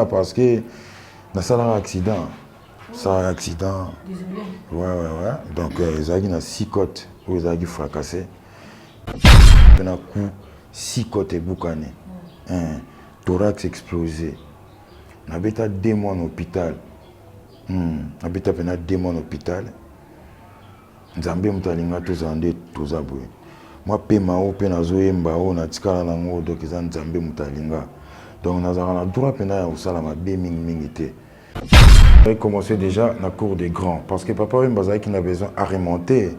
Parce que dans un accident. Ça a un accident. Désolé. Ouais. Donc, ils ont 6 côtes où ils ont fracassé. Il y a 6 côtes et boucané. Thorax explosé. On a 2 mois en hôpital. On a 2 mois en hôpital. Nzambe mutalinga tozande tozabwe. Moi pema o pena zoyemba o na tikala nango donc eza nzambe mutalinga. Donc nazaka na droit pena ya osala mabe mingi te. J'ai commencé déjà dans la cour des grands parce que papa Mbazaï qui n'a besoin à remonter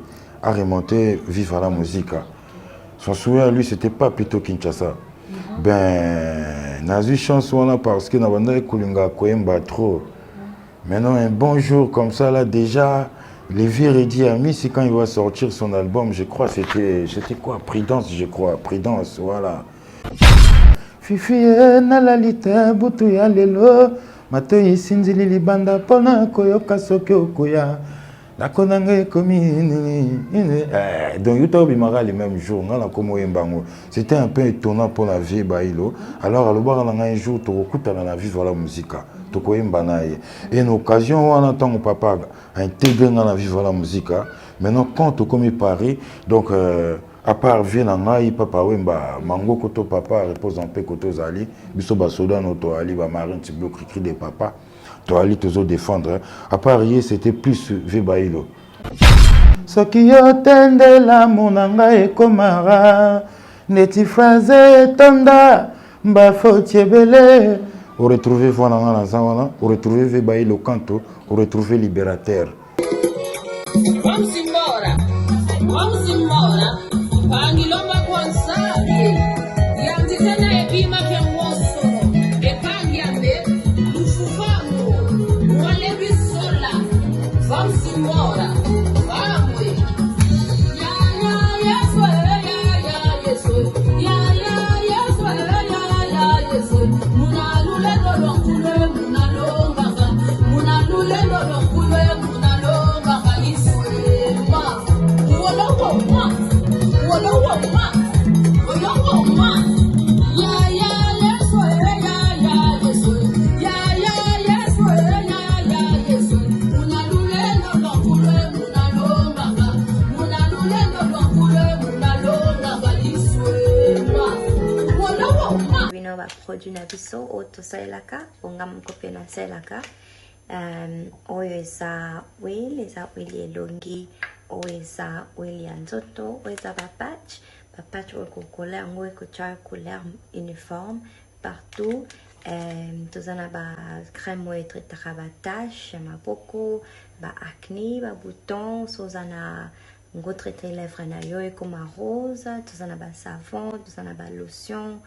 vivre à la musique. Son souhait à lui c'était pas plutôt Kinshasa. Ben n'a eu chance là parce que n'a pas kulinga koyemba trop. Maintenant un bon jour comme ça là déjà les Véridi amis c'est quand il va sortir son album je crois c'était quoi Prudence je crois Prudence voilà. Fifi na la lita butu ya lelo Matoi sinzili libanda pona koyoka soki okoya nakona ngai komi donc yuta bimara les mêmes jours ngana komo yembango c'était un peu étonnant pour la vie bailo alors alobaka na ngai un jour tokutana na vivre la musique tokoyemba na ye et une occasion wana tango papa intégré na vivre la musique maintenant quand tokomi Paris donc à part Vienna, papa wemba mango koto papa repose en paix koto zali biso ba soda no to ali ba marine tiblo cri de papa to ali tozo défendre à part hier c'était plus vebailo soki yo tende la monanga e komara neti phrase tonda mba fotiebele on retrouver voilà na zawana on retrouver vebailo canto on retrouver libérateur Vamos embora. Pangilomba konsali. Yanti tena ebima kenwoso. Epangiambe. Lufufamu. Wale bisola. Vamos embora. Vamos. Munalule lolonkule munalonga. Munalule lolonkule munalonga. Iswema. Produit na biso otosalelaka ongam kopia na selaka oyo eza oil elongi oyo eza oil ya nzoto oyo eza bapatch oyo kokola yango ekotia couleur uniforme partout toza na bacrème oyo etretaka batache ya maboko baacne babouton soza na ngo traité lèvres na yo ekoma rose toza na basavon toza na balotion.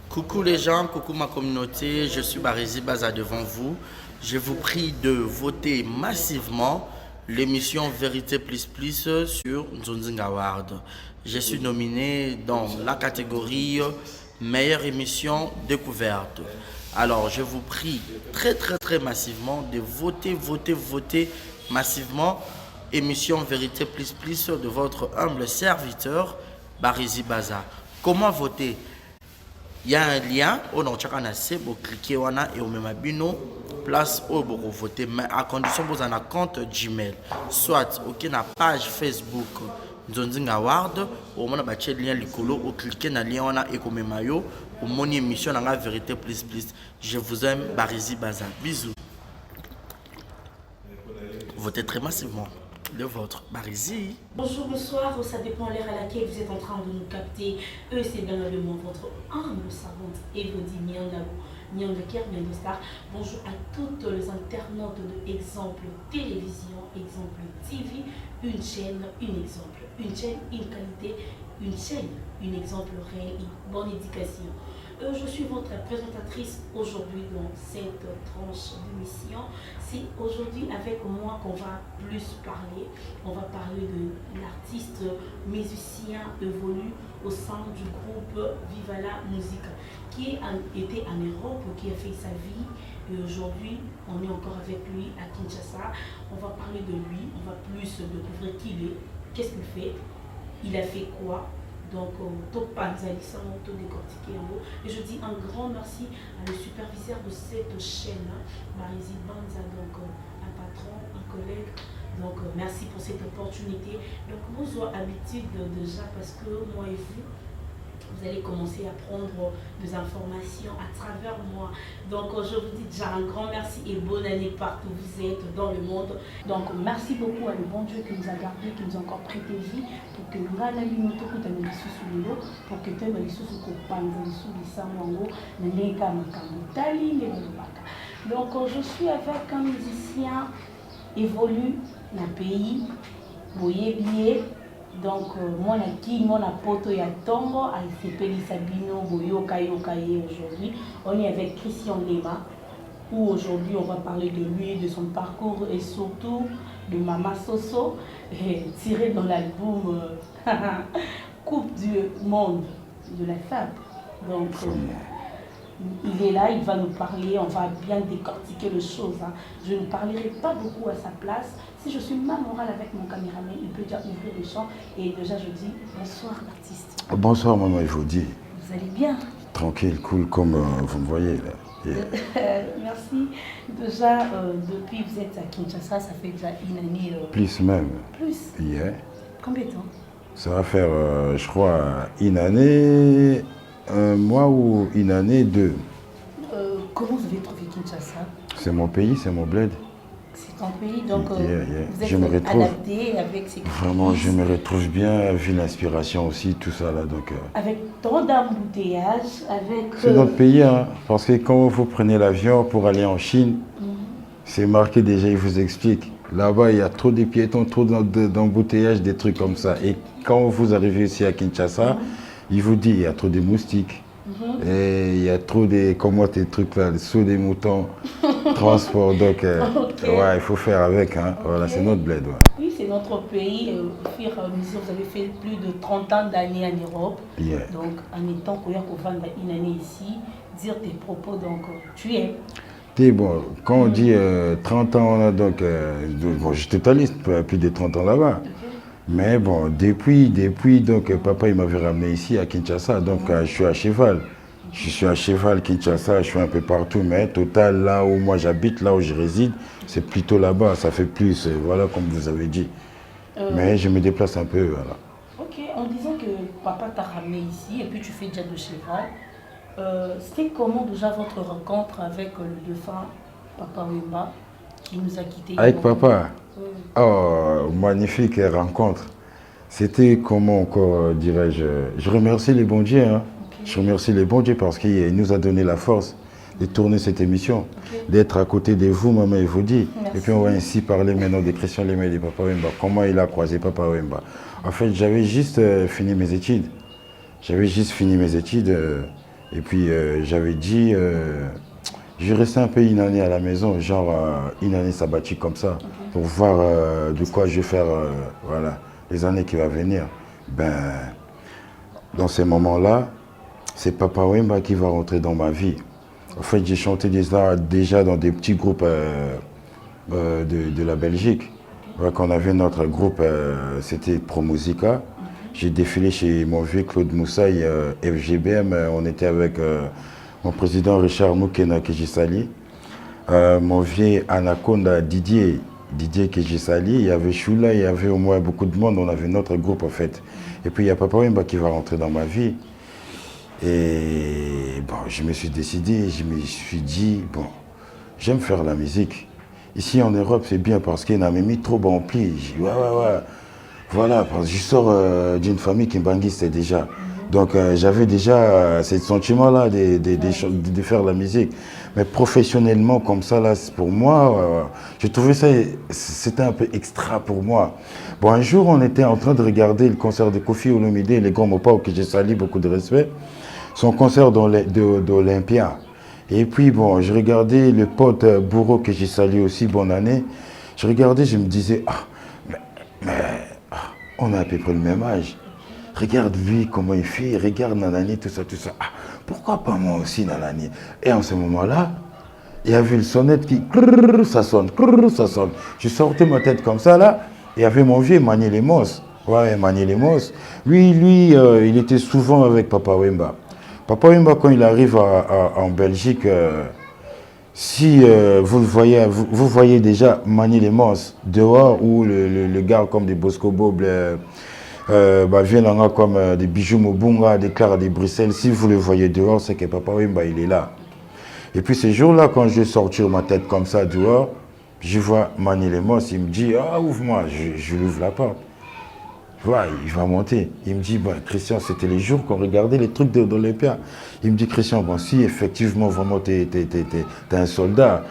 Coucou les gens, coucou ma communauté, je suis Barizi Baza devant vous. Je vous prie de voter massivement l'émission Vérité Plus Plus sur Nzonzinga Award. Je suis nominé dans la catégorie meilleure émission découverte. Alors je vous prie très massivement de voter massivement émission Vérité Plus Plus de votre humble serviteur Barizi Baza. Comment voter? Il y a un lien, on a cliquez et on met bino place où vous voter, mais à condition que vous avez un compte Gmail, soit aucune page Facebook Nzonzinga Award, ou on a un lien likolo, ou cliquez dans le lien on a et comme maillot, ou mon émission dans la Vérité Plus Plus. Je vous aime, Barizi Baza. Bisous. Votez très massivement. Le vôtre, Barizi. Bonjour, bonsoir, ça dépend l'heure à laquelle vous êtes en train de nous capter. C'est bien évidemment votre humble savante Elodie Nyandeker, Star. Bonjour à toutes les internautes de Exemple Télévision, Exemple TV, une chaîne, une exemple, une chaîne, une qualité, une chaîne, une exemple réel, une bonne éducation. Je suis votre présentatrice aujourd'hui dans cette tranche d'émission. C'est aujourd'hui avec moi qu'on va plus parler. On va parler de l'artiste musicien évolue au sein du groupe Viva la Musique, qui était en Europe, qui a fait sa vie. Et aujourd'hui, on est encore avec lui à Kinshasa. On va parler de lui, on va plus découvrir qui il est, qu'est-ce qu'il fait, il a fait quoi, Donc, top panzalissa, tout décortiqué en haut. Et je dis un grand merci à le superviseur de cette chaîne, Marizy Banza, donc un patron, un collègue. Donc, merci pour cette opportunité. Donc, vous avez habitude déjà parce que moi et vous allez commencer à prendre des informations à travers moi. Donc je vous dis déjà un grand merci et bonne année partout où vous êtes dans le monde. Donc merci beaucoup à le bon Dieu qui nous a gardés, qui nous a encore prêté vie pour que nous ayons pour que tu aies donc je suis avec un musicien évolu dans le pays, Boye Bié. Donc, moi, mon poto ya Tongo, a s'appelle Sabino Boyo Kaye aujourd'hui. On est avec Christian Lema, où aujourd'hui on va parler de lui, de son parcours et surtout de Mama Soso, tiré dans l'album Coupe du Monde de la femme. Donc, il est là, il va nous parler, on va bien décortiquer les choses. Hein. Je ne parlerai pas beaucoup à sa place. Si je suis mal morale avec mon caméraman, il peut déjà ouvrir le champ. Et déjà, je dis bonsoir, l'artiste. Bonsoir, maman, il vous dit. Vous allez bien? Tranquille, cool, comme vous me voyez là. Yeah. Merci. Déjà, depuis que vous êtes à Kinshasa, ça fait déjà une année. Plus même. Plus? Yeah. Combien de temps? Ça va faire, je crois, une année, un mois ou une année, 2. Comment vous avez trouvé Kinshasa? C'est mon pays, c'est mon bled. C'est ton pays, donc vous êtes je me retrouve, adapté avec ces vraiment, je me retrouve bien, vu l'inspiration aussi, tout ça là. Donc, avec tant d'embouteillages, avec... C'est notre pays, hein, parce que quand vous prenez l'avion pour aller en Chine, c'est marqué déjà, il vous explique. Là-bas, il y a trop de piétons, trop d'embouteillages, des trucs comme ça. Et quand vous arrivez ici à Kinshasa, il vous dit, il y a trop de moustiques. Et il y a trop de, comment tes trucs là, les sauts des moutons, transport, donc ouais, il faut faire avec, hein. Voilà, c'est notre bled. Ouais. Oui, c'est notre pays. Au fur et à mesure, vous avez fait plus de 30 ans d'années en Europe. Yeah. Donc, en étant qu'on vendre une année ici, dire tes propos, donc tu es. Bon, quand on dit 30 ans, donc, bon, j'étais totaliste, plus de 30 ans là-bas. Mais bon, depuis, donc, papa il m'avait ramené ici à Kinshasa, donc je suis à cheval. Je suis à cheval, Kinshasa, je suis un peu partout, mais total, là où moi j'habite, là où je réside, c'est plutôt là-bas, ça fait plus, voilà, comme vous avez dit. Mais je me déplace un peu, voilà. Ok, en disant que papa t'a ramené ici, et puis tu fais déjà de cheval, c'était comment déjà votre rencontre avec le défunt Papa Wemba, qui nous a quittés? Avec papa? Oh, magnifique rencontre. C'était comment encore, dirais-je, je remercie les bons dieux, hein. Je remercie les bons dieux parce qu'il nous a donné la force de tourner cette émission, d'être à côté de vous, maman, il vous dit. Merci. Et puis on va ainsi parler maintenant de Christian Lema et de Papa Wemba, comment il a croisé Papa Wemba. En fait, j'avais juste fini mes études. Et puis j'avais dit, je restais un peu une année à la maison, genre une année sabbatique comme ça, pour voir de quoi je vais faire voilà, les années qui vont venir. Ben, dans ces moments-là, c'est Papa Wemba qui va rentrer dans ma vie. En fait, j'ai chanté déjà dans des petits groupes de la Belgique. Ouais, quand on avait notre groupe, c'était Pro Musica. J'ai défilé chez mon vieux Claude Moussaï, FGBM. On était avec mon président Richard Moukena Kijisali, mon vieux Anaconda Didier Kijisali, il y avait Choula, il y avait au moins beaucoup de monde, on avait notre groupe en fait. Et puis il y a Papa Wemba qui va rentrer dans ma vie. Et bon, je me suis décidé, je me suis dit, bon, j'aime faire la musique. Ici en Europe, c'est bien parce qu'il n'a même mis trop rempli. J'ai dit, ouais. Voilà, parce que je sors d'une famille qui banguiste déjà. Donc j'avais déjà ce sentiment-là de faire la musique. Mais professionnellement, comme ça, là, pour moi, je trouvais ça, c'était un peu extra pour moi. Bon, un jour, on était en train de regarder le concert de Kofi Olomide, les grands Mopao, que j'ai sali, beaucoup de respect, son concert d'Olympia. Et puis, bon, je regardais le pote Bourreau, que j'ai sali aussi, bonne année. Je regardais, je me disais, on a à peu près le même âge. Regarde lui, comment il fait, regarde Nanani, tout ça. Ah, pourquoi pas moi aussi, Nanani? Et en ce moment-là, il y avait le sonnette qui, ça sonne. Je sortais ma tête comme ça, là, et il y avait mon vieux Mané Lemos. Ouais, Manuel Lemos. Lui, il était souvent avec Papa Wemba. Papa Wemba, quand il arrive en Belgique, si vous voyez déjà Manuel Lemos dehors, ou le gars comme des Bosco Bob, viennent comme des bijoux Mobunga, des Clara de Bruxelles, si vous le voyez dehors, c'est que Papa Wemba, il est là. Et puis ces jours-là, quand je vais sortir ma tête comme ça dehors, je vois Manuel Lemos, il me dit, ah, ouvre-moi, je lui ouvre la porte. Voilà, il va monter. Il me dit, Christian, c'était les jours qu'on regardait les trucs de l'Olympia. Il me dit, Christian, bon, si effectivement, vraiment, t'es un soldat,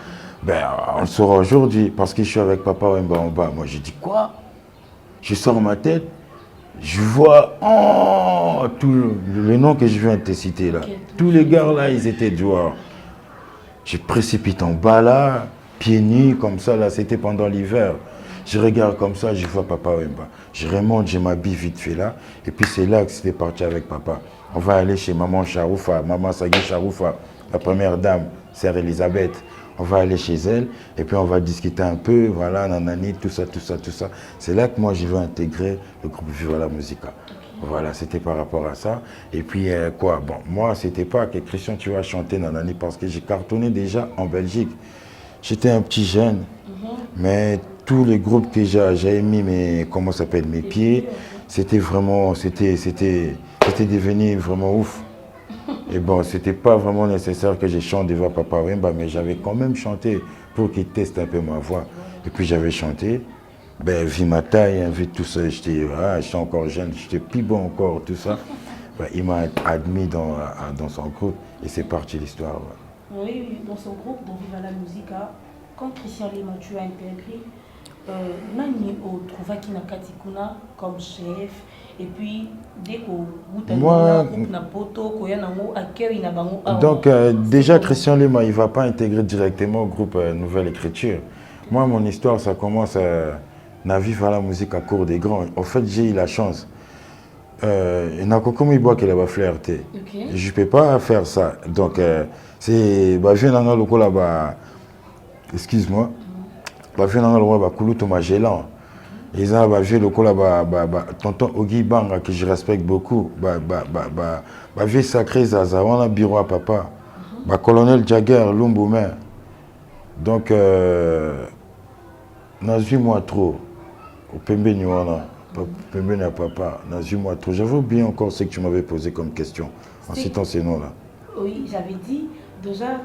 on le saura aujourd'hui, parce que je suis avec Papa Wemba en bas. Moi, je dis, quoi? Je sors ma tête, je vois, tout le nom que je viens de te citer là. Tous les gars là, ils étaient dehors. Je précipite en bas là, pieds nus, comme ça, là, c'était pendant l'hiver. Je regarde comme ça, je vois Papa Wemba. Je remonte, je m'habille vite fait là. Et puis c'est là que c'était parti avec papa. On va aller chez maman Charoufa, maman Sagui Charoufa, la première dame, sœur Elisabeth. On va aller chez elle et puis on va discuter un peu, voilà, nanani, tout ça. C'est là que moi je veux intégrer le groupe Viva la Musica. Voilà, c'était par rapport à ça. Et puis quoi, bon, moi c'était pas que Christian tu vas chanter nanani parce que j'ai cartonné déjà en Belgique. J'étais un petit jeune, mais tous les groupes que j'avais mis mes pieds, c'était vraiment, c'était devenu vraiment ouf. Et bon, c'était pas vraiment nécessaire que je chante devant Papa Wemba, mais j'avais quand même chanté pour qu'il teste un peu ma voix. Et puis j'avais chanté, vu ma taille, vu tout ça, j'étais encore jeune, j'étais plus bon encore, tout ça. Il m'a admis dans son groupe et c'est parti l'histoire. Oui, dans son groupe, dans Viva la Musica, quand Christian Lema tu as intégré, nani o trouva qui na katikuna comme chef et puis dès qu'on donc déjà Christian Lema il va pas intégrer directement au groupe Nouvelle Écriture. Moi mon histoire ça commence na Viva la Musique à Cour des Grands. En fait j'ai eu la chance. Na comme il boit qu'il va flirter. Je peux pas faire ça. Donc c'est je viens dans le coup là-bas. Excuse-moi. Je dans le Kouloutou Magellan. Ils ont vu le coup tonton Ogi Banga que je respecte beaucoup. Vieux sacré Zaza, on a bureau à papa. Colonel Jagger, Lumboumer. Donc, moi trop. Au Pembe Nyuana, Pembe n'a papa, moi trop. J'avais oublié encore ce que tu m'avais posé comme question en citant ces noms-là. Oui, j'avais dit. Déjà,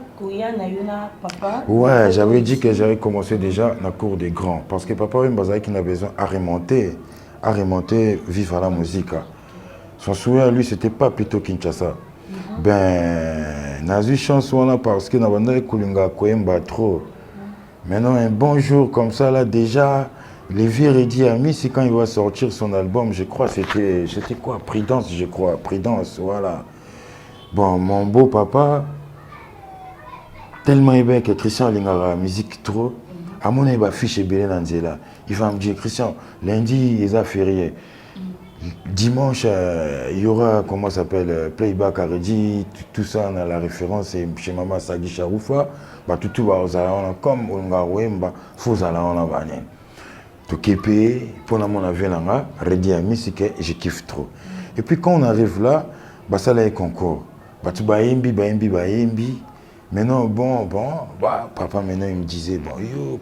papa. Ouais, j'avais dit que j'avais commencé déjà dans la cour des grands. Parce que papa Wemba qui a besoin à remonter Viva la Musica. Son souhait, lui, c'était pas plutôt Kinshasa. N'a eu chance parce que n'a pas Kulinga Koemba trop. Maintenant, un bon jour comme ça, là, déjà, les vieux Reddy Ami, c'est quand il va sortir son album, je crois, c'était quoi? Prudence, je crois. Prudence, voilà. Bon, mon beau papa. Tellement bien que Christian a la musique trop. À mon avis, il va afficher Bélé Nanzela. Il va me dire, Christian, lundi, il est férié. Dimanche, il y aura, comment ça s'appelle, Playback à Reddy, tout ça, on a la référence, c'est chez Maman Sagui Charoufa. Tout va aux alons, comme on a Wemba, faut alons, on va aller. Tout képé, pour mon avis, Reddy a mis, c'est que je kiffe trop. Et puis quand on arrive là, ça là est concours. Tu vas Baimbi. Maintenant, papa maintenant il me disait,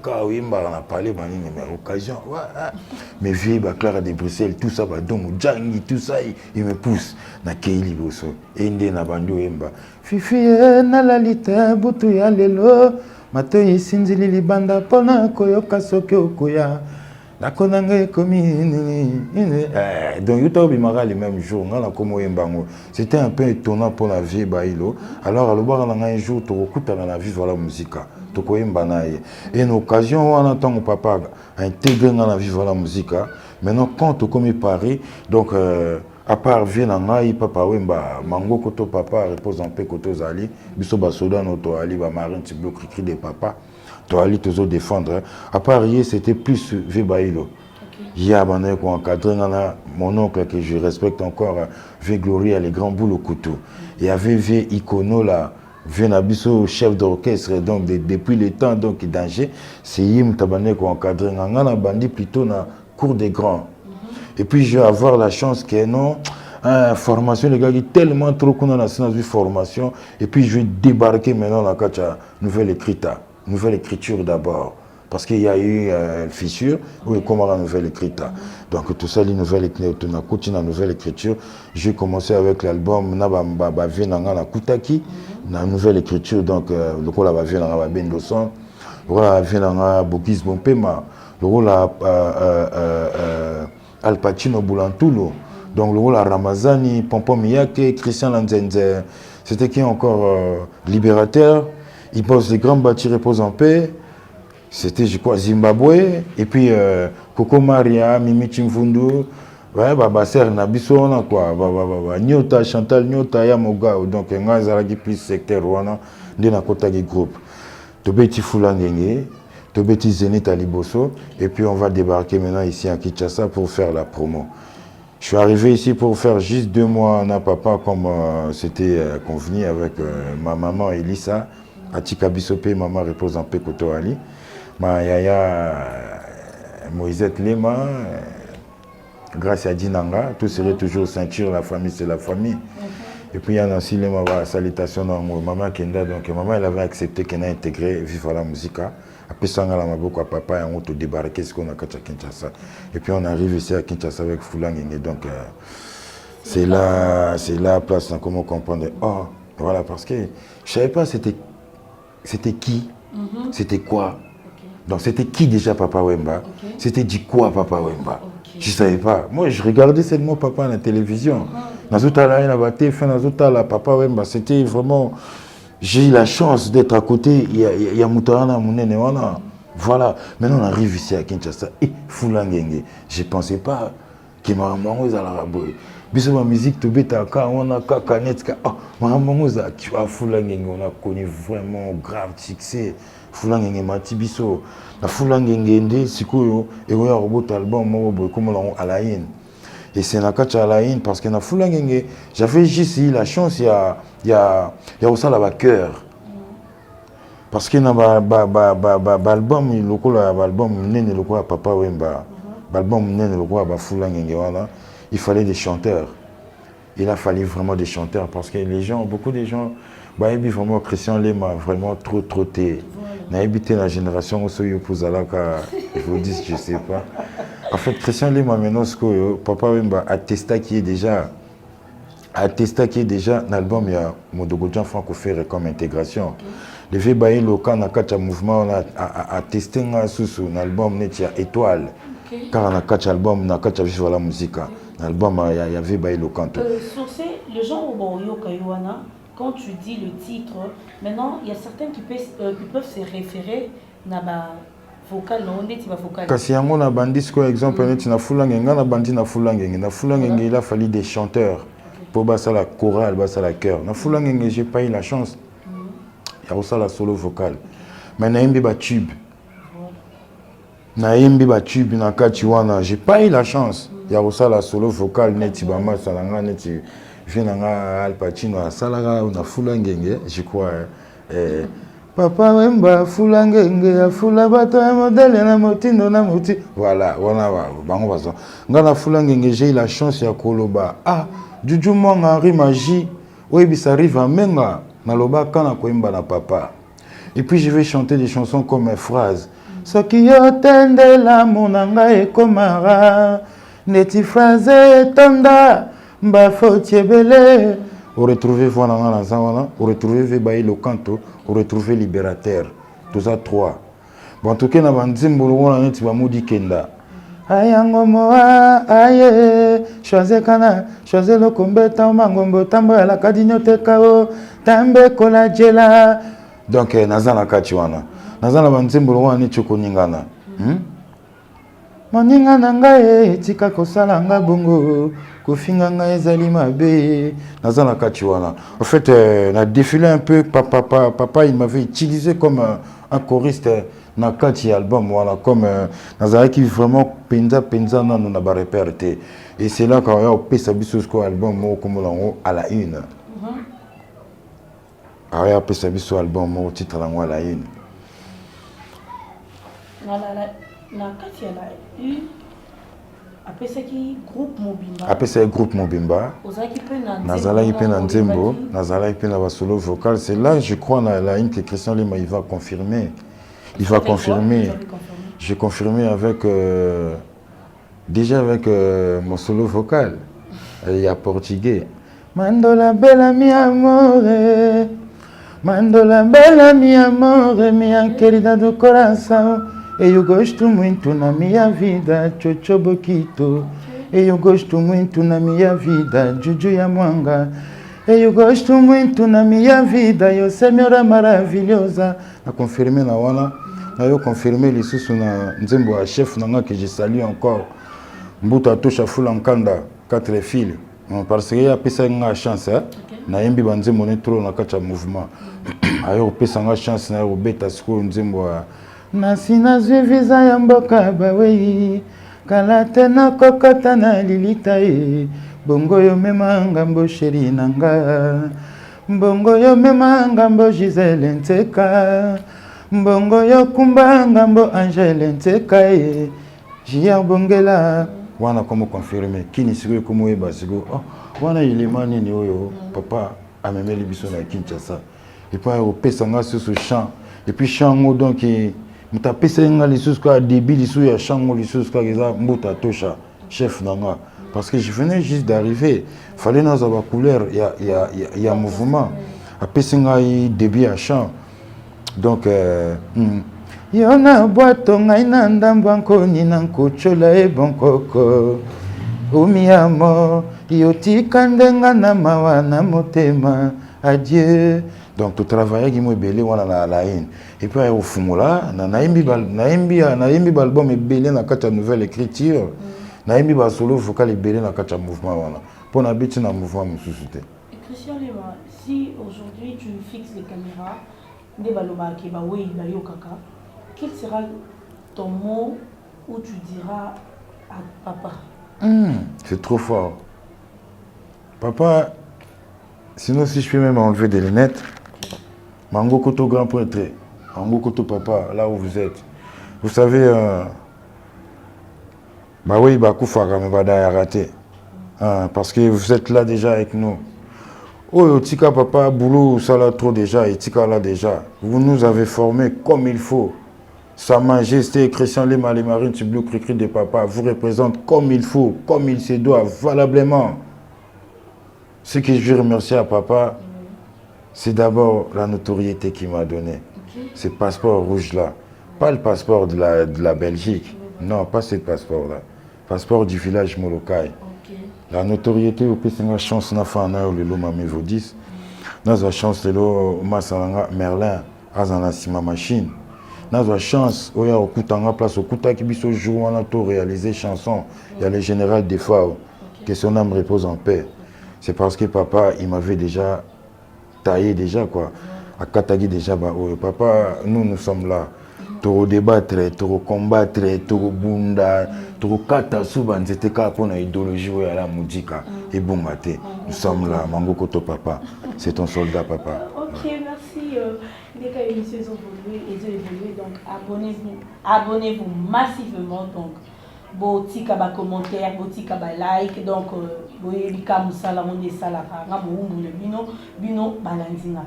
quand Wemba on a parlé, mais occasion, mais vieux, Clara de Bruxelles, tout ça, donc Djangi, tout ça, il me pousse. Na Keili Bosso, et na bando Wemba. Fifi, na la lita, butu ya lelo, mato yisinzili libanda, pona koyoka soke okoya. La konanga commis donc Youtube Bimara les mêmes jours c'était un peu étonnant pour la vie bailo alors un jour tu écoutes dans la vie voilà la musique tu et une occasion on entend mon papa intégrer dans la vie voilà la musique maintenant quand tu comme Paris donc à part Vienna papa Wemba mango koto papa repose en paix koto zali biso ba soda noto ali ba marine tu bloques cri de papa tu allais toujours défendre. À part hier, c'était plus Vébaïlo. Il y a encadré mon oncle que je respecte encore, V Gloria, les grands boules au couteau. Il y avait V Icono là, Venabiso, chef d'orchestre, donc depuis le temps donc danger, c'est Yim Tabané qui encadré. On a bandit plutôt dans cour des grands. Et puis je vais avoir la chance que non, formation, les gars, qui tellement trop qu'on a la formation. Et puis je vais débarquer maintenant dans la nouvelle écriture d'abord. Parce qu'il y a eu une fissure, oui, comment la nouvelle écriture. Donc tout ça, la nouvelle écriture. J'ai commencé avec l'album Nabamba Vienanga na Kutaki, la nouvelle écriture, donc le rôle la Vienanga na Bendoson, le rôle la Vienanga Bokis Bompema, le rôle la Al Pacino Boulantulo, donc le rôle la Ramazani, Pompom Miyake, Christian Lanzenze, c'était qui encore libérateur, il pose les grands bâtis reposent en paix. C'était, je crois, Zimbabwe, et puis Coco Maria, Mimi Chimfundu, ouais, Basser Nabiso, quoi, Nyota, Chantal Nyota, Yamoga, donc, Ngazaragi plus secteur, Rwanda, de la Kotagi Group. Tobeti Fulangenge, Tobeti Zenith Aliboso, et puis on va débarquer maintenant ici à Kinshasa pour faire la promo. Je suis arrivé ici pour faire juste 2 mois en papa, comme c'était convenu avec ma maman Elissa, Atika Bisope, maman repose en paix, Koto Ali. Ma yaya Moïsette Lema, grâce à Dinanga, tout serait toujours ceinture, la famille c'est la famille. Et puis il y a aussi Lema, salutation à maman Kenda, donc maman elle avait accepté qu'elle a intégré Viva la musique. Après ça, on a beaucoup à papa et on a débarqué ce qu'on a à Kinshasa. Et puis on arrive ici à Kinshasa avec Fulangenge, donc c'est la place, comment comprendre. Oh, voilà, parce que je ne savais pas c'était qui, c'était quoi. Donc c'était qui déjà Papa Wemba? C'était dit quoi Papa Wemba? Je ne savais pas. Moi je regardais seulement Papa à la télévision. Papa Wemba, c'était vraiment... J'ai eu la chance d'être à côté. Il y a Moutarana, Mounene, voilà. Maintenant on arrive ici à Kinshasa. Et Fulangenge, je ne pensais pas que ma maman est à la raboue. Biso ma musique to beta ka on a kakanetska. Oh, ma maman tu as Fulangenge, on a connu vraiment grave succès. Fulangenge mati biso. La Fulangenge nde sikoyo et on a robot album mo comme on a la haine. Et c'est na kacha la haine parce que na Fulangenge, j'avais juste eu la chance il y a aussi la cœur. Parce que na album album nene lokola Papa Wemba. Album nene lokola Fulangenge wana. Il fallait des chanteurs. Il a fallu vraiment des chanteurs parce que les gens, beaucoup de gens, bah, ils vraiment Christian Lema, vraiment trop trotté. N'a habité la génération où je vous dis, je ne sais pas. En fait, Christian Lema, maintenant, Papa Wemba attesta qui est déjà l'album, il y a Modogodjan francophone comme intégration. Le fait bailler le camp dans le mouvement, on a attesté un album, il y a Étoile. Car on a 4 albums, on a 4 Viva la musique. L'album, il y avait baillé le canto. Sur le genre Yoka, quand tu dis le titre, maintenant, il y a certains qui peuvent se référer à la vocal, non, on est vocal. Quand il y a un bandit, par exemple, on a Fulangenge, on a bandit na Fulangenge. Na Fulangenge, il a fallu des chanteurs pour passer la chorale, passer la chœur. Na Fulangenge, j'ai pas eu la chance. Il y a aussi la solo vocale. Mais na imbi ba tube. Na imbi ba tube na kachiwana, j'ai pas eu la chance. Il y a aussi la solo vocale, neti bama salanga neti venanga Al Pacino a salaga na Fulangenge, je crois. Papa Wemba Fulangenge a fula bato ya modèle na motindo na moti. Voilà, wana bango bazo. Ngana Fulangenge, j'ai eu la chance ya koloba. Ah, Juju Mwanga Henri Magie, oebisa riva menga na loba kana koimba na papa. Et puis je vais chanter des chansons comme phrase. Soki yo tendela monanga ekomara neti phrase tonda mba fotiebele. On retrouve Vananga Zawana, on retrouve Vebaï le canto, on retrouve Libérateur. Tout ça 3. Bon, en tout cas, on a dit que on a dit Kenda. Ayango moa aye choisir kana choisir le combeta mangombo tambo la kadinyo tekao tambe kola jela. Donc nazana kachiwana. Nazana banzimbo wana chokoningana. Moningana ngae tika kosala nga bongo kofinga nga ezali mabe nazana kachiwana. En fait on a défilé un peu papa il m'avait utilisé comme un choriste na kati album voilà comme nazara qui vraiment penza na na ba réperté et c'est là quand on pesa biso ko album mo comme lango à la une. On pesa biso album mo titre lango à la une. La kati ya la une Après ça qui groupe Mobimba. Après ça groupe Mobimba. Nazalaki pe na nzembo, nazalaki pe na ba solo vocal. C'est là je crois la une que Christian Lema il va confirmer. Il va confirmer. J'ai confirmé avec déjà avec mon solo vocal. Il y a portugais. Mandola bella mi amore. Mandola bella mi amore, minha querida do coração. Eu gosto muito na minha vida, Chocho Boquito. Eu gosto muito na minha vida, Juju Yamwanga. Eu gosto muito na minha vida, eu senhora maravilhosa. A confirmer na wana, eu confirmer les sous na nzembo a chef nanga que je salue encore. Mbuta tosha fula nkanda 4 filles. Parce qu'il y a une chance, na yembi banzembo ne trop na kacha mouvement. Ayo pesa nga chance na yo beta school nzembo Nasina visa ya mboka bawe kala tena kokota na lilita bongo yo mema ngambo sheri nanga bongo yo mema ngambo Gisele Nteka bongo yo kumba ngambo Angele Nteka Jia bongela wana komo confirmer kini sigo komo eba sigo wana ilemani ni oyo papa amemeli biso na Kinshasa et puis au pesa nga sur ce chant et puis chant donc muta pesa nga lisusu ka débit lisusu ya chant lisusu ka eza mbuta tosha chef nanga parce que je venais juste d'arriver fallait nous avoir couleur il y a mouvement a pesa nga débit ya chant donc yona boato ngai na ndambo nkoni na nkochola bonkoko omiamo yotika ndenga na mawa na motema adieu. Donc tu travailles qui m'a belé wana na la haine et puis au fumula naimbi album belé na kata nouvelle écriture naimbi ba solo vocal belé na kata mouvement wana pour na biti na mouvement mususuté. Christian Lema, si aujourd'hui tu fixes les caméras de baloba ki ba oui ba yo kaka, quel sera ton mot où tu diras à papa? C'est trop fort. Papa, sinon si je peux même enlever des lunettes. Mango Koto grand prêtre, Mango Koto papa, là où vous êtes. Vous savez, bah oui, bah Koufara, mais bah raté. Parce que vous êtes là déjà avec nous. Oh, Tika papa, boulot, ça là trop déjà, et Tika là déjà. Vous nous avez formés comme il faut. Sa Majesté, Christian Lema, les marines, Tiblu, Cricri de papa, vous représente comme il faut, comme il se doit, valablement. Ce que je veux remercier à papa, c'est d'abord la notoriété qu'il m'a donné. Ce passeport rouge-là. Pas le passeport de la Belgique. Non, pas ce passeport-là. Passeport du village Molokai. La notoriété, au pays, c'est une chance, na fana, le loma mévodis. Nous avons chance, le loma Merlin, azana sima machine. Nous avons chance, au ya okutanga place, okuta qui biso jour, on a tout réalisé chanson. Il y a le général Defao, que son âme repose en paix. C'est parce que papa, il m'avait déjà taillé déjà quoi. À Katagi déjà, bah, oh, papa, nous sommes là. Pour débattre, pour combattre, pour bunda, pour kata souban, c'était quoi pour la idéologie à la musique et bon matin. Nous sommes là, Mango Koto papa. C'est ton soldat papa. Ok, merci. Les cas émissions ont évolué, donc abonnez-vous massivement donc. Botika ba commentaire, botika ba like, donc boyebika musala monde sala nga muumbu le bino balanzinga.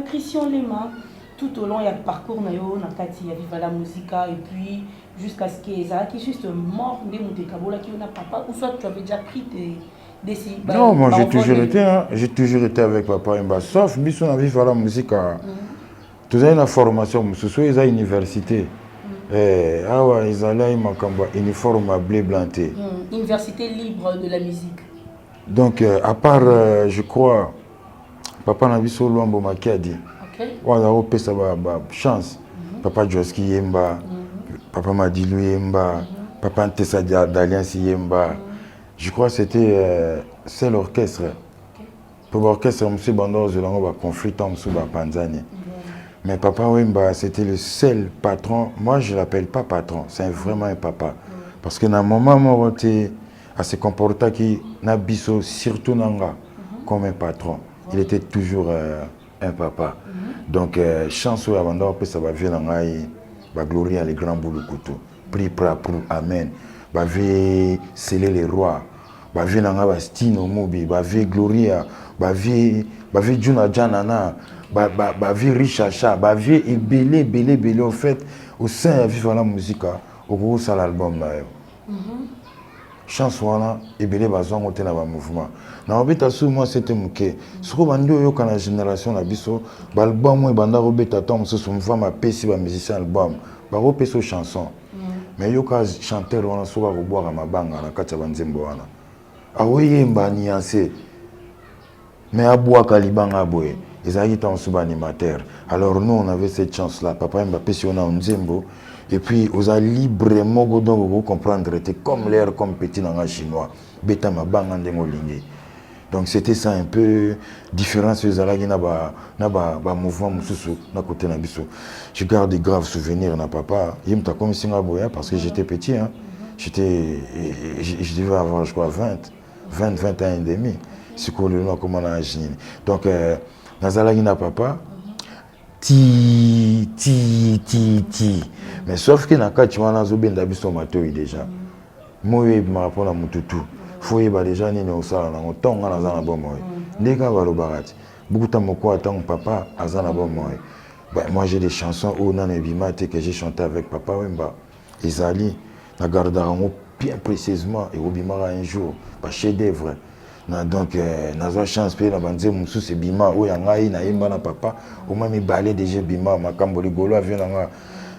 Christian Lema, tout au long il y a parcours na yo na kati ya Viva la Musica et puis jusqu'à ce que ça qui juste mort de Moutekabola qui on a papa ou soit tu avais déjà pris des décisions. Non, moi j'ai toujours été avec papa sauf biso na Viva la Musica. Tu as une formation, mususu eza université. Awa izala imakamba uniforme à blé blanté. Université libre de la musique. Donc à part je crois papa na biso Luambo Makiadi. On a opé ça chance. Papa Joski Yemba, papa Madilu Yemba, papa Ntessa d'Alliance Yemba. Je crois que c'était c'est l'orchestre. Pour l'orchestre, M. Bandor Zelango va conflit en dessous de Panzani. Mais papa Wemba, c'était le seul patron. Moi, je ne l'appelle pas patron, c'est vraiment un papa. Parce que dans un moment, moi, à se comporter qui n'a biso, surtout Nanga, comme un patron. Il était toujours un papa. Donc, chance où avant ça va venir va gloire à les grands boulots couteau. Prie pour Amen. bave sceller les rois, bave nanga Bastino Mobi, bave Gloria, bave Juna Janana, bave Richacha, bave belé en fait au sein de la musique au gros ça l'album là. Chance wana ebele bazwa ngote na ba mouvement na obeta sou moi c'était muke soko bandi oyo kana génération na biso ba album e banda robeta tom so mva ma pesi ba musicien album ba ropeso chanson mais yo ka chanteur wana so ba boire mabanga na kati ya banzembo wana awoyemba nuancé mais aboua kalibanga boye ezali tant sous animateur alors nous on avait cette chance là papa mba pesi on a nzembo. Et puis, vous allez librement vous comprendre, comme l'air, comme petit dans chinois. Beta ma bang donc c'était ça un peu différent sur les mouvement na côté na biso. Je garde des graves souvenirs na papa. Il m'a comme Singapour parce que j'étais petit hein. Je devais avoir je crois 20 ans et demi. C'est quoi le nom comment on a donc nazalaki na papa ti. Mais sauf que dans tu vois nazo benda biso matoi déjà. Moi ma rapport na mututu. Faut yeba déjà ni no sala na tonga na za na bomoy. Ndeka balo barati. Beaucoup de temps attend papa azana bomoy. Moi j'ai des chansons où na bimate que j'ai chanté avec papa Wemba. Ezali na gardarango bien précisément et obimara un jour pas chef d'œuvre. Donc nazo chance pe na banze musu c'est bima o yangai na yemba na papa au moins mi balé déjà bima makambo ligolo avient na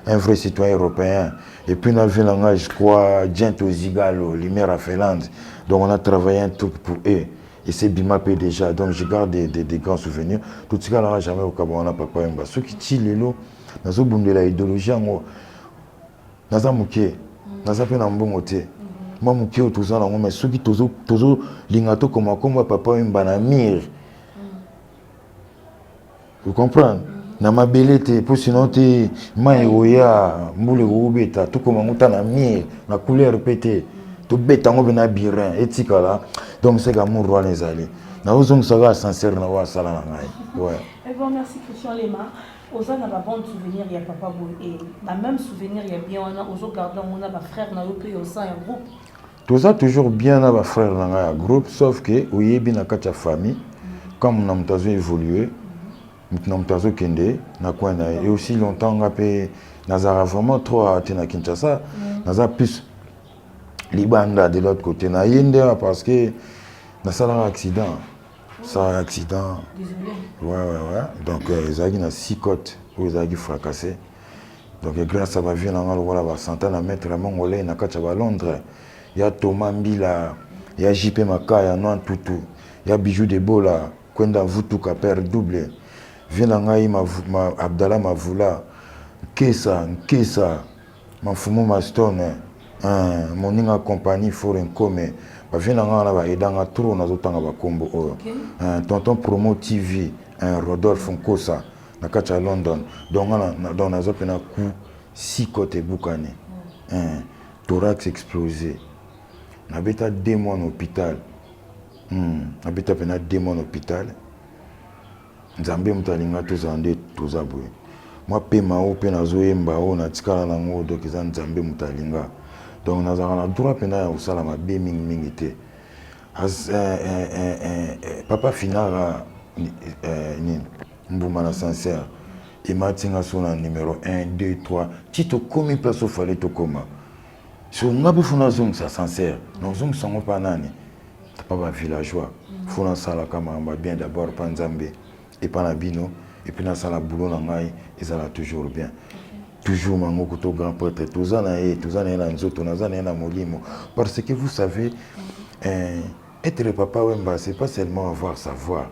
un vrai citoyen européen. Et puis, on a vu, je crois, Gento Zigalo, Lumière à Finlande. Donc, on a travaillé un truc pour eux. Et c'est Bimapé déjà. Donc, je garde des grands souvenirs. Tout ce cas, là, jamais au Cabana, papa, Mba. Ceux qui tirent les lots, nous avons de la idéologie, nous avons mouké, nous avons un bon côté. Moi, mouké, tout ça, mais ceux qui toujours l'ingato comme papa, Mba, na mire. Vous comprenez? Na mabelete pour sinon te maïoya mbule robeta tout comme on na miel na couleur pété tout beta ngo na birin etika là donc c'est amour roi les alliés na ozong sera sincère na wa sala na ngai ouais. Et bon merci Christian Lema oza na ba bon souvenir ya papa boy et la même souvenir ya bien on a ozo gardant on a ba frère na yo pe au sein un groupe tout ça toujours bien na ba frère na ngai groupe sauf que oyebi na kati ya famille comme on a mutazo évolué maintenant tazo kende na quoi et aussi longtemps ngapé nazara vraiment trop à tena Kinshasa naza plus libanda de l'autre côté na yende parce que na sala accident désolé ouais donc ezaki na 6 côtes où ezaki fracassé donc grâce à ma vie na ngalo wala ba centaine à mettre mongolais na kacha ba Londres ya Thomas Mbila ya JP Makaya non tutu ya Bijou de Bola kwenda vutuka père double Vienangai Abdallah Mavula, Kesa, Mafumo Mastone, Moninga compagnie Foreign Come, Vienanga là edanga trop nazotanga ba kombo tonton promo TV, Rodolphe Nkosa, na kacha London, donc dans nazopena coup 6 côtés boucané. Thorax explosé. Nabeta 2 mois en hôpital. Nabeta pena 2 mois en hôpital. Nzambe mutalinga tozande tozaboye moi pe mao pe nazoyemba o na tikala nango donc eza nzambe mutalinga donc nazaka na droit pena ya kosala mabe mingi te papa finara mbuma na sincère ematinga so na numéro 1 2 3 ti tokomi place ofale tokoma so ngabe funa zongisa sincère nozongisa ngo pa nani pa ba villageois funa sala kama bien d'abord pa nzambe et pas la bino et puis dans ça la boulot na ngai et ça la toujours bien toujours mango koto grand prêtre tous en na nzoto na na molimo parce que vous savez être papa Wemba c'est pas seulement avoir sa voix.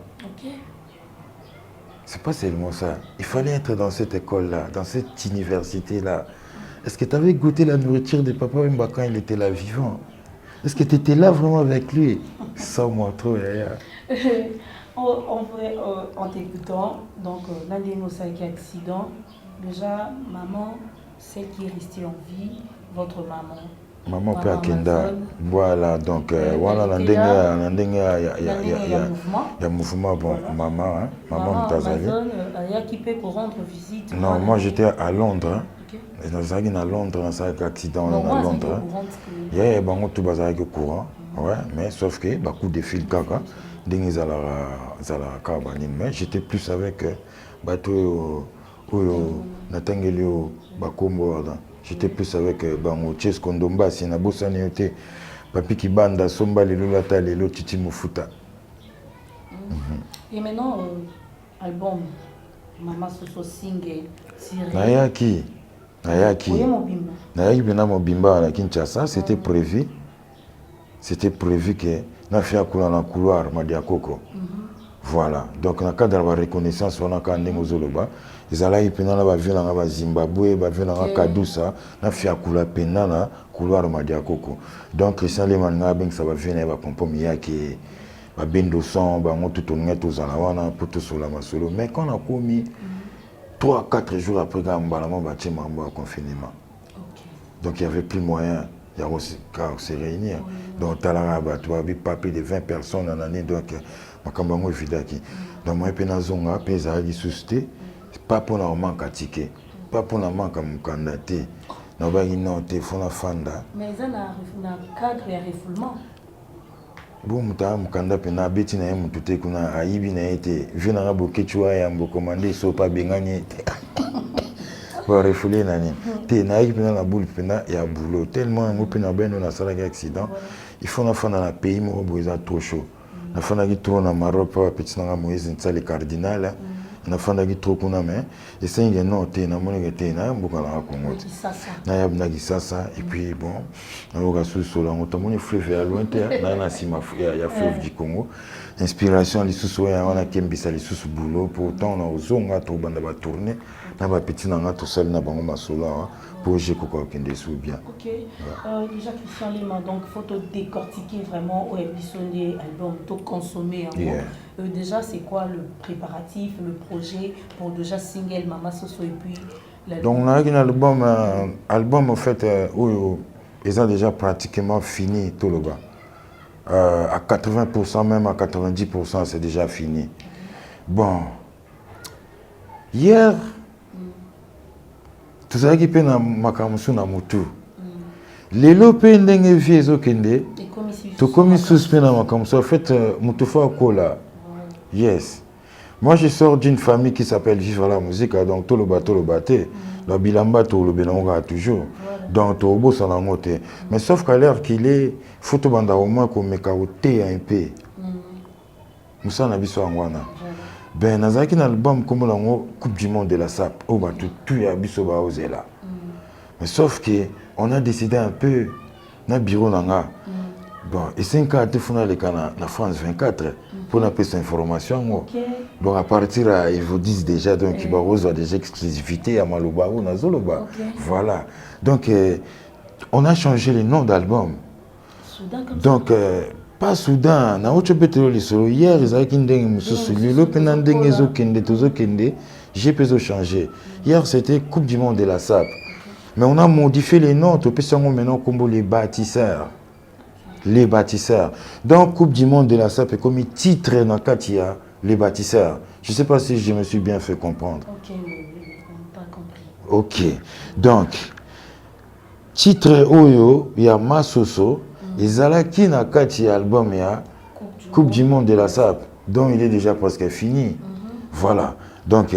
C'est pas seulement ça, il fallait être dans cette école là, dans cette université là. Est-ce que tu avais goûté la nourriture de papa Wemba quand il était là vivant? Est-ce que tu étais là vraiment avec lui? Sans moi trop en t'écoutant, donc l'un ça qui accident, déjà maman, celle qui est restée en vie, votre maman. Maman peut Kenda, voilà donc voilà il y a mouvement bon maman hein, maman Mtazali. Il y a qui peut rendre visite. Non moi j'étais à Londres, nazalaki na Londres nasalaki accident na Londres ye bango tout bazalaki courant ouais mais sauf que coup de fil kaka ndenge ezalaka banini mais j'étais plus avec bato oyo natangeli oyo bakombo wana j'étais plus avec bango Ches Kondombasi nabosani yo te Papi Kibanda Somba lelo lata lelo Titi Mofuta. Et maintenant album Mama Soso single tiré Nayaki bina mobimba na Kinshasa, c'était prévu que na fia kula na couloir Madiakoko. Voilà, donc na cadre de reconnaissance on a quand ndenge zoloba ezalaki pena na ba vila na ba Zimbabwe ba vila na Kadusa na fia kula pena na couloir Madiakoko. Donc Christian Leman nga beng ça va venir ba pompomi yaki ba bendo son ba ngoto to ngeto zala wana poto sola masolo mais quand on a commis 3-4 jours après quand on a fait un confinement. Donc il n'y avait plus moyen de se réunir. Donc il y avait pas plus de 20 personnes en année. Donc je suis évident. Donc moi je suis pas pour nous manquer de tickets, pas pour nous manquer de candidater. Nous avons fait fanda. Mais il y a un cadre de refoulement. Bon, muta mukanda pena beti na yemu tute kuna aibi na ete vu na rabo kechua ya mbo commandé so pa benganye pour refouler nani te na aibi pena na boule pena ya boulot tellement ngo pena beno na sala accident il faut na fana na pays mo boza trop chaud na fana ki trop na Maroc pa petit na Moïse nsali cardinal na fana ki trop kuna mais essayer non te na moni te na mboka na Congo na ya bna Kisasa et puis bon na loka sous la motomoni fleuve ya loin te na sima ya fleuve du Congo inspiration li sous ya wana kembisa li sous boulot pourtant on a ozonga to banda ba tourner na ba petit na nga to sali na bango masolo pour j'ai quoi kende sou bien. OK. Déjà Christian Lema donc faut te décortiquer vraiment au épisode album tout consommer déjà c'est quoi le préparatif le projet pour déjà single Mama Soso et puis donc on a un album en fait où ils ont déjà pratiquement fini tout le bas. À 80% même à 90% c'est déjà fini. Bon. Hier tout ça qui peine makamusu na mutu. Lelo pe ndenge vie ezokende. To komi suspend na makamusu en fait mutu fa kola. Yes. Moi je sors d'une famille qui s'appelle Vivre la musique donc tout le baté. La bilamba to le benonga toujours. Donc to bossa na ngote. Mais sauf qu'à l'heure qu'il est photo banda au moins ko mekaoté un peu. Musa na biso ngwana. Ben nazaki na album comme lango Coupe du monde de la SAP au batu tout ya biso ba ozela. Mais sauf que on a décidé un peu na bureau nanga. Bon, et 5 ans, il faut aller na France 24 pour nous cette information. Donc à partir ils vous disent déjà donc il y a des exclusivités à Maloba ou na Zoloba. Voilà. Donc on a changé le nom d'album. Donc pas soudain, na autre pétrole solo hier ils ont kindeng mususu le penandeng ezokende tozokende, j'ai pas changé. Hier c'était Coupe du monde de la SAP. Mais on a modifié les noms, to pesango maintenant comme les bâtisseurs. Les bâtisseurs. Donc, Coupe du monde de la SAP est comme titre dans Katia, les bâtisseurs. Je ne sais pas si je me suis bien fait comprendre. Ok, pas compris. Ok. Donc, titre Oyo, il y a Masoso, et Zalaki na Katia album, il y a Coupe du monde de la SAP, dont il est déjà presque fini. Voilà. Donc,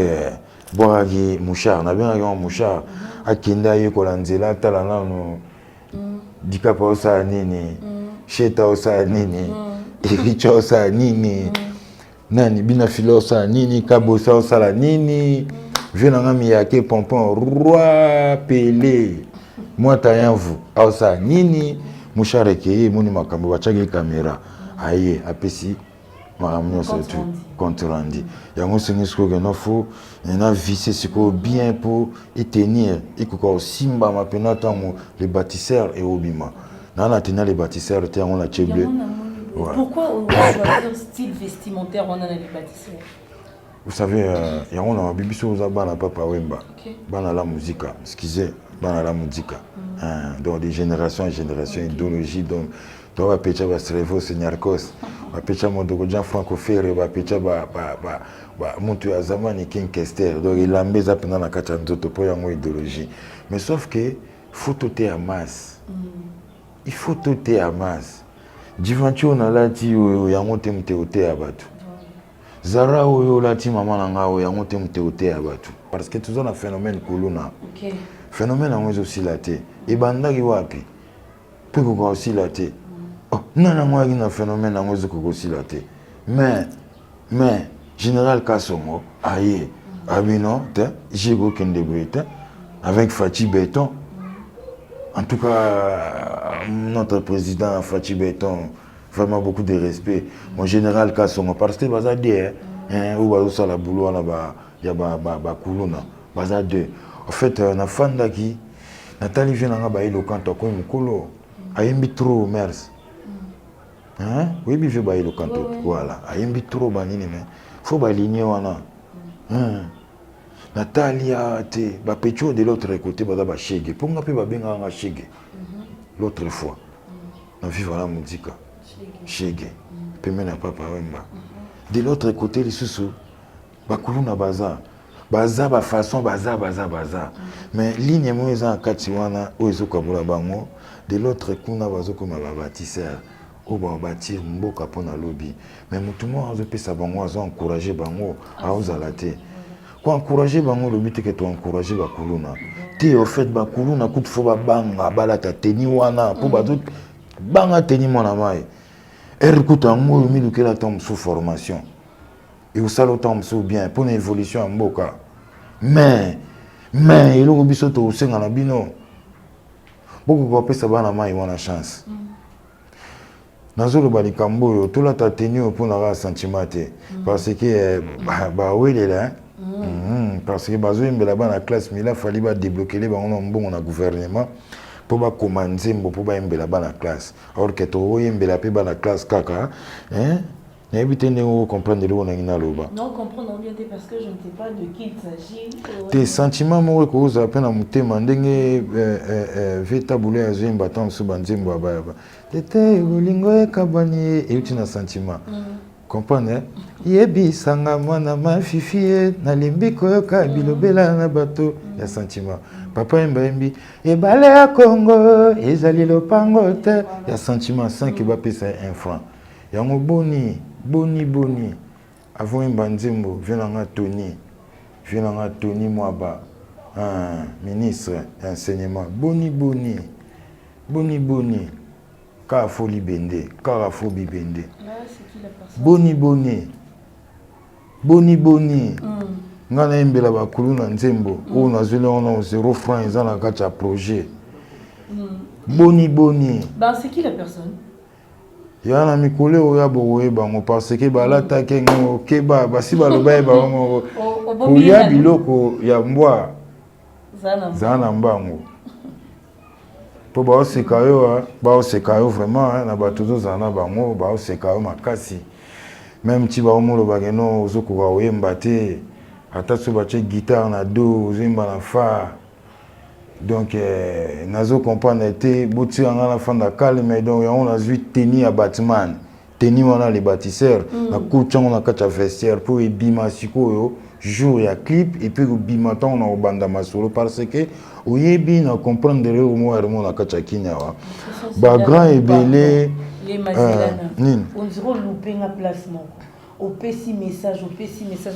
Boiragi Mouchard, on a bien un Mouchard, Akenda Yokolanzela, Talana, Dikapa Osa Nini. Sheta osa nini, Ericha osa nini, nani bina filo osa nini, Kabosa osa la nini, venanga miyake pompon, roi Pelé, moi tayan vous, osa nini, mouchareke, mouni makambo, bachage caméra, aye, apesi, maramnyo surtout, compte rendu. Yango sengisko que non faut, on a vissé ce qu'on bien pour y tenir, et que simba ma penata les bâtisseurs et obima. Dans la tenue les bâtisseurs, on a bleu. Pourquoi on choisir un style vestimentaire on a les bâtisseurs? Vous savez, il y a un bibiso aux abana papa wemba. Bana la musique, excusez, bana la musique. Donc de génération en génération, idéologie, donc on va pécher le cerveau, c'est Nyarkos, on va pécher mon dogojan franco-ferré, on va pécher montu à Zamani King Kester, donc il a mis à pendant la cachanzoto pour y idéologie. Mais sauf que faut tout à masse. Il faut tout à masse. Divantu on a là ti ya monte mteote abatu. Zara oyo là ti maman nanga o ya monte mteote abatu. Parce que tout ça un phénomène kuluna. OK. Phénomène en aussi laté. Et bandaki wapi. Peut ko aussi laté. Oh, non non moi un phénomène en aussi laté. Mais général Kasongo aye abino te j'ai aucun débrouille avec Fatih Béton. En tout cas, notre président Fatih Béton, vraiment beaucoup de respect. Mon général Kassongo, parce que baza deux, ou baza la boulot là-bas, il y a ba kuluna, baza deux. En fait, na fanda qui, Nathalie vient là bas éloquent, toi mukolo, ayembi trop mers. Hein? Oui, bi veut bas éloquent, voilà. Ayembi trop banini mais, faut ba ligner wana. Natalia te ba pecho de l'autre côté ba ba shege pour ngapi ba benga nga shege l'autre fois na vivre la musique shege peme na papa wemba de l'autre côté les sous ba kuluna baza ba façon baza mais ligne mo eza kati wana ozo kabula bango de l'autre kuna bazo comme ba bâtisseur ou ba bâtir mboka pona lobby mais mutumo azo pesa bango azo encourager bango a ozalate. Pour encourager bango le but que tu encourager ba kuluna. Ti au fait ba kuluna coup de faut ba banga balata teni wana pour ba tout banga teni mona mai. Erkuta ngo mi lukela tombe sous formation. Et au salo tombe sous bien pour une évolution en mboka. Mais il o biso to senga na bino. Beaucoup ko pesa bana mai wana chance. Nazolo balikambo yo to la ta teni pour na sentiment parce que ba wele là. Parce que bazo imbela ba na classe mais là fallait ba débloquer les bango bon na gouvernement pour ba commander pour ba imbela ba na classe alors que to imbela pe ba na classe kaka na éviter de comprendre le on na loba non comprendre bien parce que je ne sais pas de qui il s'agit tes sentiments mo ko za pena mutema ndenge veta boule azo imba tam so banzembo ba tete bolingo e kabani et utina sentiment comprendre yebi sanga mwana mafifie na limbiko yoka bilobela na bato ya sentiment papa embi ebale ya Congo ezali lopango te ya sentiment 5 ba pesa 1 franc yango boni avant emba nzembo venanga Tony Mwaba ministre enseignement boni ka foli bende ka fobi bende boni ngana imbela ba kuluna nzembo o nazule on 0 francs ils ont la carte projet boni bah c'est qui la personne ya na mikole o ya boye bango parce que balata kengo keba basi baloba ba bango o ya biloko ya mbwa zana mbango po ba oseka yo vraiment na batuzo zana bango ba oseka yo makasi même ti ba omolo bageno ozokoka oyemba te ata so bache guitare na do ozemba na fa donc nazo comprendre te boti nga na fanda calme donc on a vu tenir à Batman tenir wana les bâtisseurs na kuchango na kacha vestiaire pour ebima sikoyo jour ya clip et puis bima ton na obanda masolo parce que oyebi na comprendre le mot na kacha kinyawa ba grand ebele les mazilana on dirait louper na placement au petit message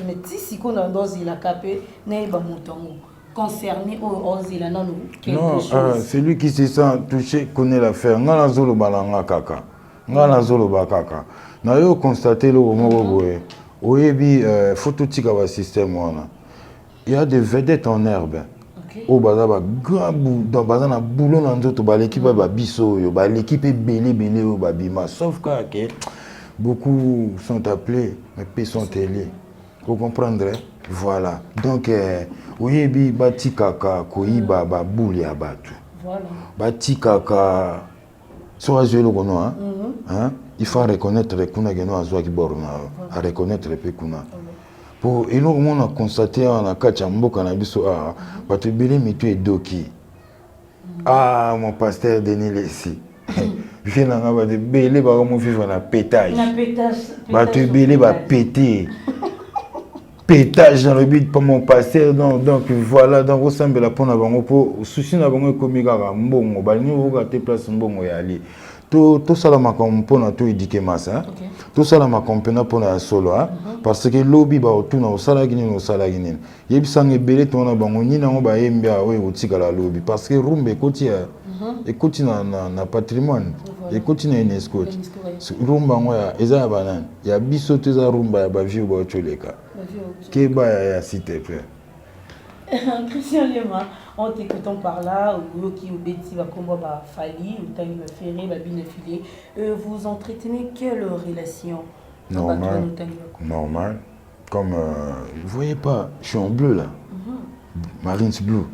mais si qu'on a dosé la capé na ba montango concerné aux Zélana non c'est lui qui se sent touché connaît l'affaire ngana zolo balanga kaka na yo constater le mot boye oyebi photo tika ba système wana il y a des vedettes en herbe au baza ba grand dans baza na boulot na nzoto ba l'équipe ba biso yo ba l'équipe belé au ba bima sauf que beaucoup sont appelés mais peu sont élus vous comprendrez voilà donc oyebi batikaka koyiba ba boule ya batu voilà batikaka so azelo kono hein il faut reconnaître kuna geno azwa ki borna à reconnaître pe kuna pour ino on a constaté na kacha mboka na biso batu belé mitu edoki Ah, mon pasteur Denis Lessi. Je n'ai pas de belé, bah, on vivre dans pétage. Bah, tu belé, bah, péter. Pétage dans le but pour mon pasteur. Donc, voilà, donc, au sein de la pona, pour souci, n'a pas commis gara, mbongo, bah, nous, on a tes places, mbongo, y aller. Tout ça, là, ma compona, tout éduqué, massa. Tout ça, là, ma compona, pour la solo, parce que lobby, bah, tout, na, au salaginin, au salaginin. Yeb sang belé, ton abango, ni na, on va embia, ouais, au tigre la lobby. Parce que rumbe, écoute, écoute, na patrimoine. Écoute, na UNESCO. Rumba, ouais, eza banan. Ya biso, tu as rumba, ya ba vieux, ba choleka. Keba, ya cité, frère. Christian Lema, en t'écoutant par là, au qui au Betty va combat va Fali, ou Tangi va Ferré, va bien affilé, vous entretenez quelle relation? Normal. Normal. Comme, vous voyez pas, je suis en bleu là. Marines blue.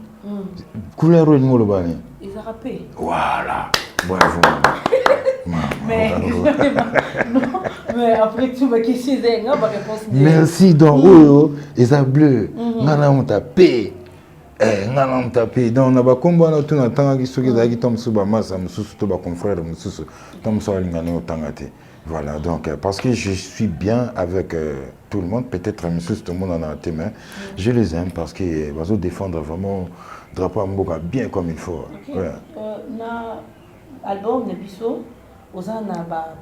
Couleur rouge, moi le balai. Ils ont rappé. Voilà. Bravo. Mais, non, mais après tout, ma question est une réponse. Merci donc, ils ont bleu. Nana on tapé. Nana on tapé. Donc on a pas combat là tout le temps qui sont qui tombent sur ma masse, sur tout bas confrère, sur tombent sur l'ingane au tangate. Voilà, donc parce que je suis bien avec tout le monde, peut-être tout le monde en a tes mains. Je les aime parce qu'ils vont défendre vraiment le drapeau à Mboka bien comme il faut. Okay. Ouais. Album Nebiso, vous avez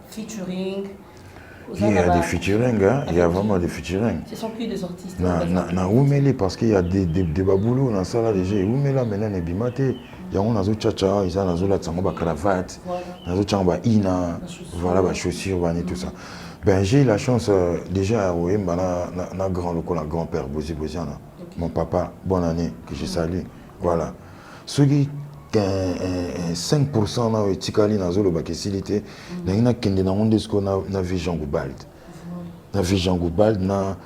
featuring. Il y a des featuring, hein? Il y a vraiment des featuring. Ce sont plus des artistes. Na Oumeli parce qu'il y a des baboulots dans ça là déjà. Oumela maintenant n'est bimaté. Il y a un nazo tchatcha, il y a un nazo là tsango ba cravate, nazo tsango ba ina, voilà ba chaussures, et tout ça. Ben j'ai eu la chance déjà à Ouemba na grand local, na grand-père Bozi Boziana, mon papa, bonne année que je salue. Voilà. Ceux qui 5% na etikali nazo lo ba kesilité, na kende na ondesko na Vision Goubald. Na Vision Goubald na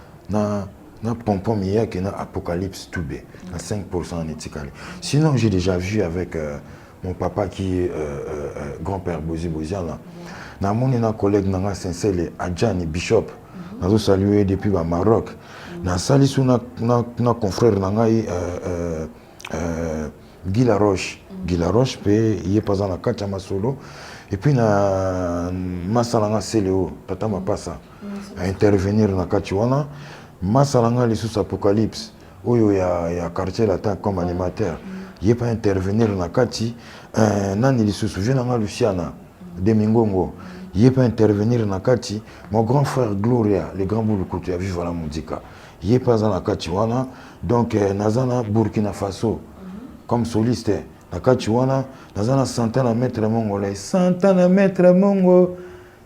pompom yake na Apocalypse Toubé, à 5% en étikali. Sinon, j'ai déjà vu avec mon papa qui est grand-père Bozi Boziana. Na mon collègue na sincère Adjani Bishop. Nazo salué depuis le Maroc. Na sali sou na confrère na ngai Guy Laroche. Guy Laroche pe yé pas en la kachama solo. Et puis na masalanga Seleo tata mapasa à intervenir na kachiwana. Masalanga les sous Apocalypse oyo ya quartier latin comme animateur. Il pas intervenir na kati nani les sous vient na Luciana de Mingongo. Il pas intervenir na kati mon grand frère Gloria le grand boulukoutu ya vivre la mudika. Il pas na kati wana donc nazana Burkina Faso comme soliste na kati wana nazana Santana Maître Mongo là Santana Maître Mongo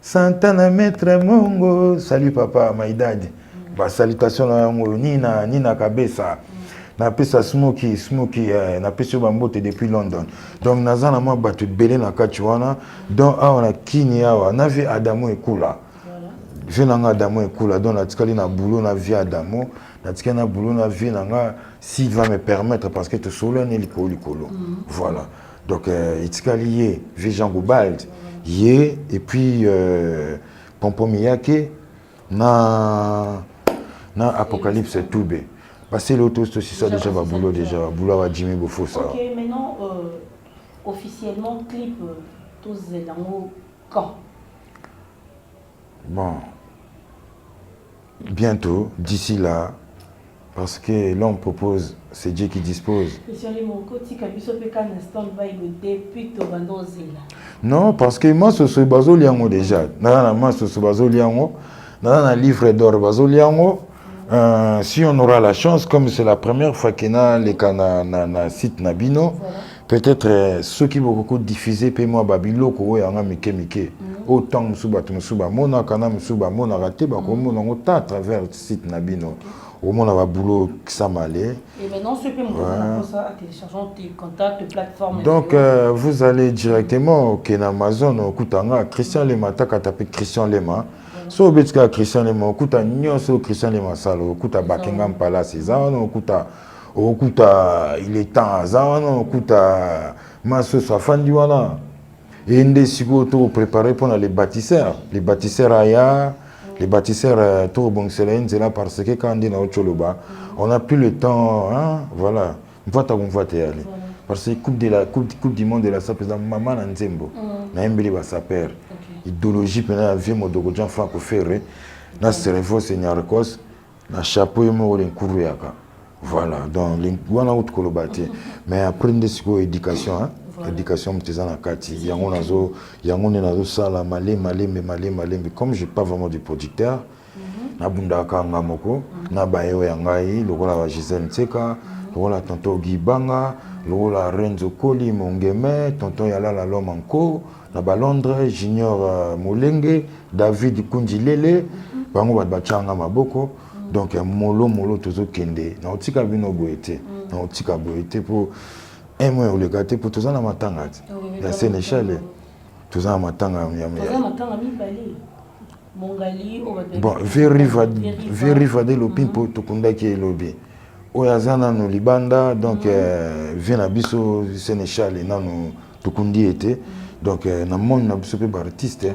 Santana Maître Mongo salut papa my dad. Bah, salutation à Nina Kabesa. Na pesa Smokey na pesa Bambote depuis London. Donc nazana moi batu belé na kachuana donc on a kini awa na vie Adamo ekula. Je nanga Adamo ekula donc na tikali na boulot na vie Adamo na tikali na boulot na vie nanga s'il va me permettre parce que te solo ne likolo. Voilà. Donc itikali yé Vision Goubald yé et puis Pompomiyake na Apocalypse Toubé. Passer l'auto, c'est aussi ça déjà, va boulot déjà, boulot à Jimmy Bofo ça. Ok, maintenant, officiellement, clip, tous les langues, quand? Bon, bientôt, d'ici là, parce que l'homme propose, c'est Dieu qui dispose. Non, parce que moi, c'est Bazo Liango déjà. Moi, c'est Bazo Liango. Dans un livre d'or, Bazo Liango. Si on aura la chance, comme c'est la première fois qu'il y a les cas na site Nabino, peut-être ceux qui vont beaucoup diffuser, paye-moi Babilo, Kowe, Anga Mike. Autant Msuba, Mona, Kana Msuba, Mona, Raté, Bakomo, à travers le site Nabino. Au moins, on va boulot que ça m'allait. Et maintenant, ceux qui ont ça, téléchargeant tes contacts, tes plateformes. Donc, vous allez directement au Amazon, au Koutanga, Christian Lema, t'as tapé Christian Lema. So betika Christian Lema okuta nyonso Christian Lema salo okuta Buckingham Palace ezano okuta il est temps azano okuta maso safandi wana ende siko to préparer pour les bâtisseurs aya les bâtisseurs to bongsela nzela parce que quand on dit na ocholoba on n'a plus le temps hein voilà mvata aller parce que coupe du monde de la sape maman na nzembo na embeli ba saper idéologie pena vie modoko Jean Franco Ferré na cerveau seigneur Kos na chapeau mo le nkuru yaka voilà donc wana out kolobati mais après ndesiko éducation hein éducation mteza na kati yango nazo sala malé comme je pas vraiment du producteur na bundaka ngamoko na bayo ya ngai lokola ba Gisèle Ntseka lokola tonton Gibanga lokola Renzo Koli Mongeme tonton Yalala Lomanko na ba Londres Junior Molenge David Kundilele bango ba bachanga maboko donc molo tozo kende na otika bino boete na otika boete pour un mois le gâté pour tous na matanga ya Sénéchal tous na matanga ya Mongali bon vérifade lopimpo tokunda ki elobi oyazana no libanda donc vient biso Sénéchal nanu tokundi été donc na monde na biso pe artiste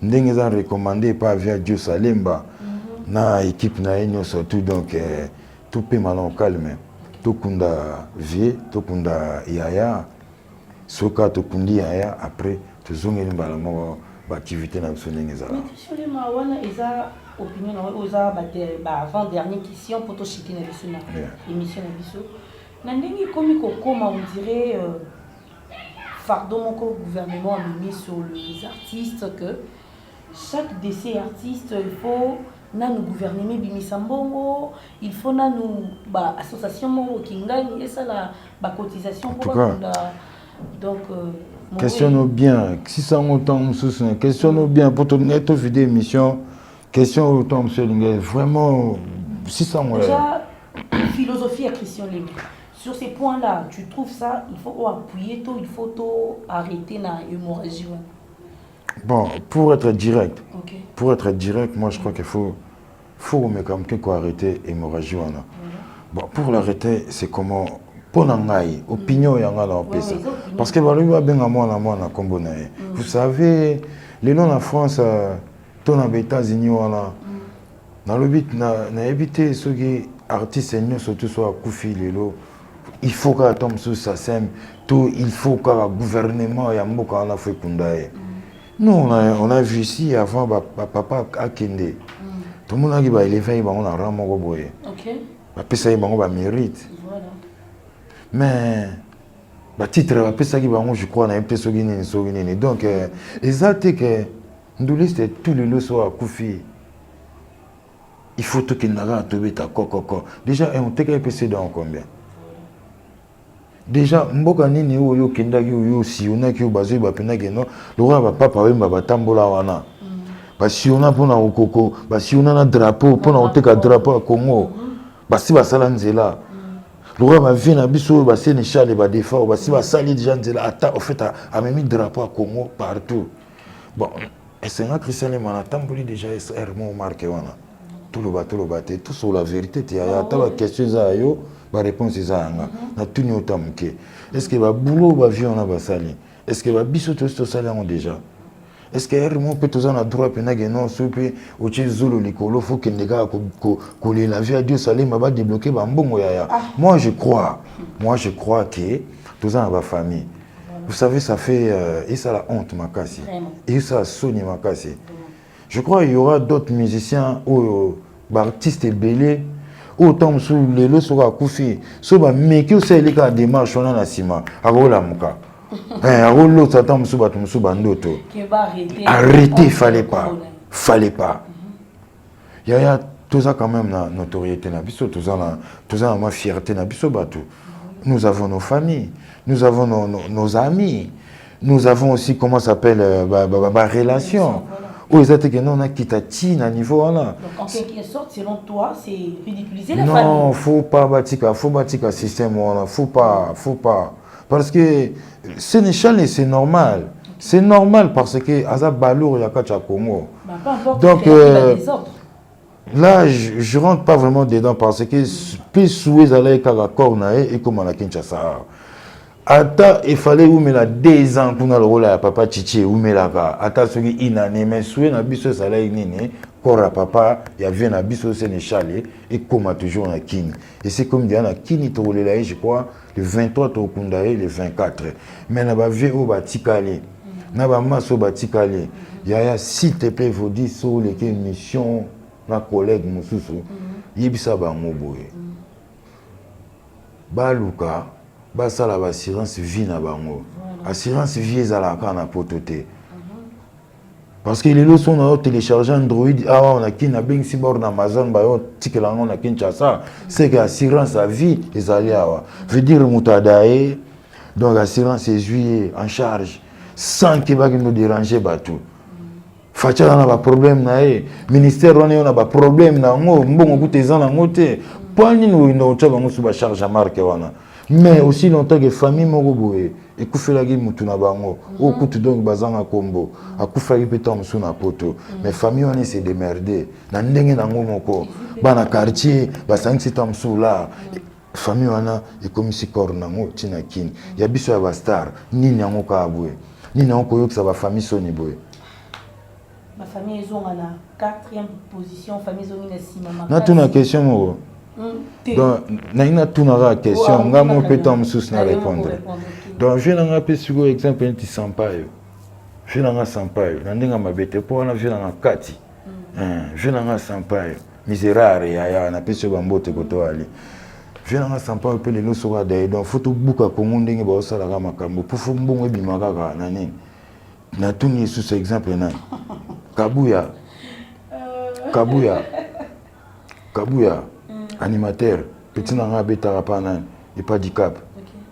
ndenge za recommandé par via Dieu Salemba na équipe na enyo surtout donc tout peut malon calme tokunda vie tokunda yaya soka tokundi yaya après tozongeli mbala moko ba activité na biso ndenge ezala sur les mawana eza opinion na oza ba avant dernière question pour to chiter na biso na émission na biso na ndenge komi kokoma on dirait fardeau moko gouvernement a mis sur les artistes que chaque de ces artistes il faut nanu gouvernement bimisambongo il faut nanu ba association mo kingani et ça la ba cotisation pour donc questionne bien si ça autant questionne bien pour ton net vidéo émission question autant monsieur Linguet vraiment si ça déjà philosophie à Christian Linguet sur ces points là tu trouves ça il faut appuyer tout il faut tout arrêter na hémorragie. Bon, pour être direct, moi je crois qu'il faut mais comme qu'il arrêter l'hémorragie. Bon, pour l'arrêter, c'est comment pour n'angai opinion yanga la pesa. Parce que baluba benga mwana kombo na. Vous savez, les noms en France, ton aux États-Unis wana. Na lobit na éviter ceux qui artistes nous surtout soit kufi lelo. Il faut que tombe sous ça sème tout il faut que le gouvernement ya mboka na fait kundae. Nous, on a vu ici avant, papa a kende. Tout le monde a dit qu'il élevé, on a vraiment boyé. Ok. Après ça, il a mérite. Voilà. Mais, titre, après ça, je crois, on a un peu de donc, exact que nous laissons tous les lots sur Koufi. Il faut qu'il n'ait pas de coco. Déjà, on a un PC dans combien? Déjà mboka nini oyo kendaki oyo si on a ki bazui ba penaki no lora ba papa wemba batambola wana ba si on a pona okoko ba si on a na drapeau pona oteka drapeau à Congo ba si ba sala nzela lora ba vina biso ba Sénéchal ba défort ba si ba sali déjà nzela ata au fait a même drapeau à Congo partout bon et c'est un Christian le mana tamboli déjà SR mo marqué wana tout le bateau tout sur la vérité il y a ta question za yo la réponse est ça. Est-ce que le boulot va vivre en Abassali? Est-ce que le biso tout ça déjà? Est-ce que mon peut tous en a droit pénagé non soupe au Zulu Nicolo faut que les gars coller la vie à Dieu Salim va débloquer bambongo yaya. Moi je crois que tous en a famille. Vous savez ça fait et ça la honte makasi. Et ça sonne makasi. Je crois qu'il y aura d'autres musiciens ou artistes belés autant sous les lots sur la koufi so ba meki o sele ka démarche on a sima arola muka arolo tata musu batu musu bandoto arrêter fallait pas yaya tout ça quand même na notoriété na biso tout ça ma fierté na biso batu nous avons nos familles nous avons nos amis nous avons aussi comment s'appelle relation. Ou exactement que non on a quitté à niveau là. Donc en quelque sorte selon toi c'est ridiculiser la famille. Non, faut pas bâtir système là, faut pas parce que Sénéchal c'est normal. C'est normal parce que Azab Balour ya kacha Congo. Donc là je rentre pas vraiment dedans parce que plus souhait aller kaka cornae et comme à la Kinshasa. Ata il fallait où mais la 2 ans pour le rôle à papa Chichi où mais là ata ce qui inanimé souhait na biso salaire nini corps à papa, il y avait un abysso sénéchalé et comme toujours un king. Et c'est comme dire, un king, je crois, le 23 au Kundae, le 24. Mais il y avait au Batikale, il y avait Masso Batikale. Il y a, s'il te plaît, vous dites sur les missions, ma collègue, Moussoussou, Yibisa Bamoboye. Baluka, Basala assurance vie na bango. Assurance vie ezalaka na pototé. Parce que les leçons on a téléchargé Android, on a qui na bing si bord Amazon ba yo tikela on a Kinshasa, c'est que assurance à vie ezali awa. Veut dire mutadae donc assurance est juillet en charge sans qu'il va nous déranger batou. Facha na ba problème na ministère on a ba problème na ngo mbongo kuteza na ngote. Pani no ino tshaba ngo suba charge à marque wana. Mais aussi longtemps que famille moko boye ekufela mutu na bango o kutu donc bazanga kombo akufa ipeta musu na poto mais famille on s'est démerdé na ndenge na ngo moko bana quartier basangi ta musu là famille wana ekomisi corps na ngo tina kin ya biso ya ba star nini yango ka boye nini yango yokisa ba famille soni boye ma famille ils ont na 4e position famille zoni na sima ma na tuna question mo donc naina tunara question ngamo peta musu na répondre. Donc, je vais vous un exemple de Sampaio. Je vais vous Sampaio. Je vais vous dire que je vais vous Kati. Je vais vous Sampaio. Misérable, je vais vous Bambote Kotoali. Je vais vous Sampaio. Je vais vous dire donc faut tout bouca comme on dit que vous allez la makambo. Pour vous bon et bimaga nani. Na tuni sous exemple na. Kabuya. Kabuya. Animateur. Petit nanga beta panan. Et pas du cap.